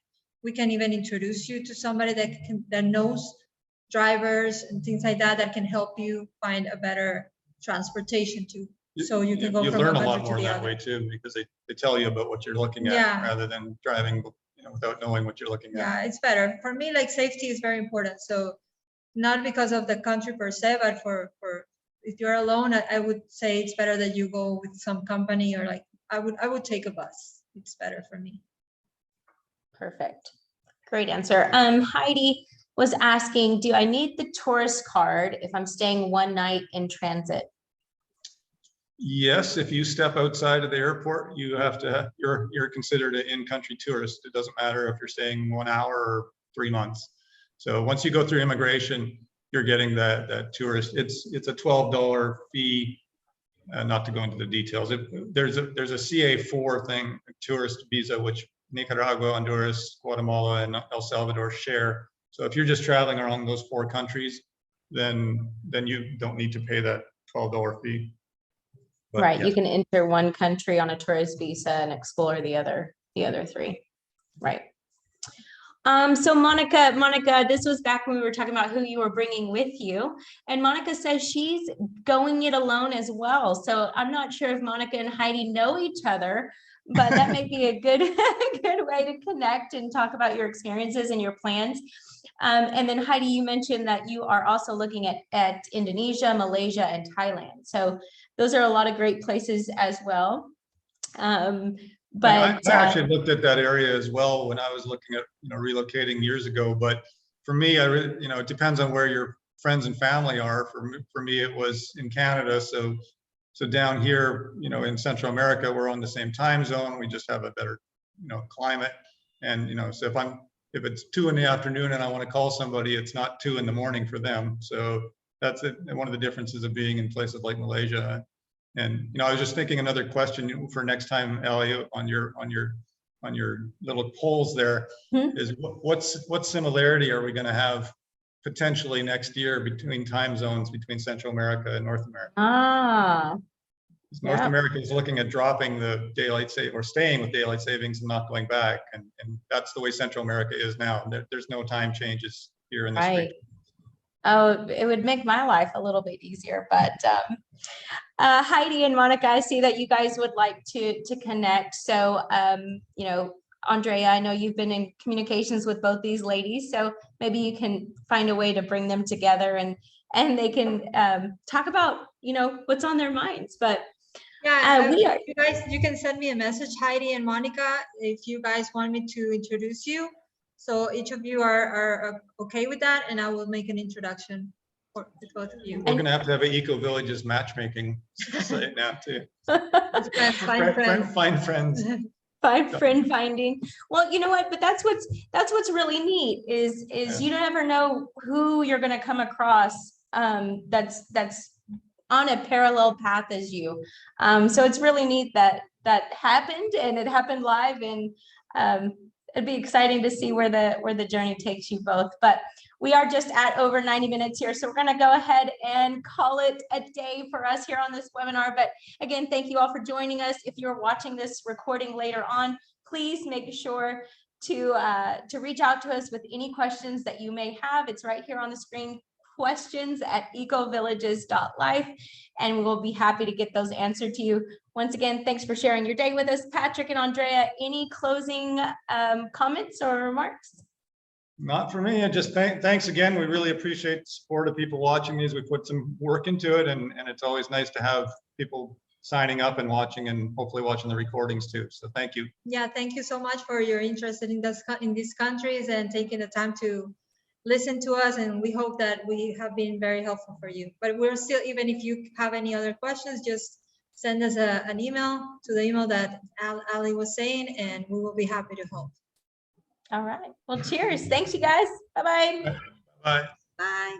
we can even introduce you to somebody that knows drivers and things like that can help you find a better transportation too. So you can go. You from learn one a lot country more to the that other. way too, because they tell you about what you're looking at rather than driving, without knowing what you're looking at. Yeah, it's better for me. Like safety is very important. So not because of the country per se, but for if you're alone, I would say it's better that you go with some company, or like I would take a bus. It's better for me. Perfect. Great answer. Heidi was asking, do I need the tourist card if I'm staying one night in transit? Yes, if you step outside of the airport, you have to, you're considered an in-country tourist. It doesn't matter if you're staying 1 hour or 3 months. So once you go through immigration, you're getting that tourist. It's a $12 fee. Not to go into the details. There's a CA4 thing, tourist visa, which Nicaragua, Honduras, Guatemala, and El Salvador share. So if you're just traveling around those 4 countries, then you don't need to pay that $12 fee. But Right, yes. you can enter one country on a tourist visa and explore the other 3. Right. So Monica, this was back when we were talking about who you were bringing with you, and Monica says she's going it alone as well. So I'm not sure if Monica and Heidi know each other, but that may be a good good way to connect and talk about your experiences and your plans. And then Heidi, you mentioned that you are also looking at Indonesia, Malaysia, and Thailand. So those are a lot of great places as well. But I actually looked at that area as well when I was looking at relocating years ago. But for me, I really, it depends on where your friends and family are. For me, it was in Canada. So down here, in Central America, we're on the same time zone. We just have a better, climate. And so if it's 2 in the afternoon and I want to call somebody, it's not 2 in the morning for them. So that's it. One of the differences of being in places like Malaysia. And I was just thinking another question for next time, Ellie, on your little polls there, is what similarity are we going to have potentially next year between time zones between Central America and North America? North America is looking at dropping the daylight saving or staying with daylight savings and not going back, and that's the way Central America is now. There's no time changes here in this region. Oh, it would make my life a little bit easier, but Heidi and Monica, I see that you guys would like to connect. So, Andrea, I know you've been in communications with both these ladies, so maybe you can find a way to bring them together and they can talk about, what's on their minds. But yeah, you can send me a message, Heidi and Monica, if you guys want me to introduce you. So each of you are okay with that, and I will make an introduction for both of you. We're going to have an Eco Villages matchmaking site now too. Find friends. Find friends. Find friend finding. Well, you know what? But that's what's really neat is you never know who you're going to come across. That's on a parallel path as you. So it's really neat that happened, and it happened live, and it'd be exciting to see where the journey takes you both. But we are just at over 90 minutes here, so we're going to go ahead and call it a day for us here on this webinar. But again, thank you all for joining us. If you're watching this recording later on, please make sure to reach out to us with any questions that you may have. It's right here on the screen, questions@ecovillages.life, and we will be happy to get those answered to you. Once again, thanks for sharing your day with us. Patrick and Andrea, any closing comments or remarks? Not for me. Just thanks again. We really appreciate the support of people watching these. We put some work into it, and it's always nice to have people signing up and watching, and hopefully watching the recordings too. So thank you. Yeah, thank you so much for your interest in these countries and taking the time to listen to us, and we hope that we have been very helpful for you. But we're still, even if you have any other questions, just send us an email to the email that Ali was saying, and we will be happy to help. All right. Well, cheers. Thanks, you guys. Bye-bye. Bye. Bye.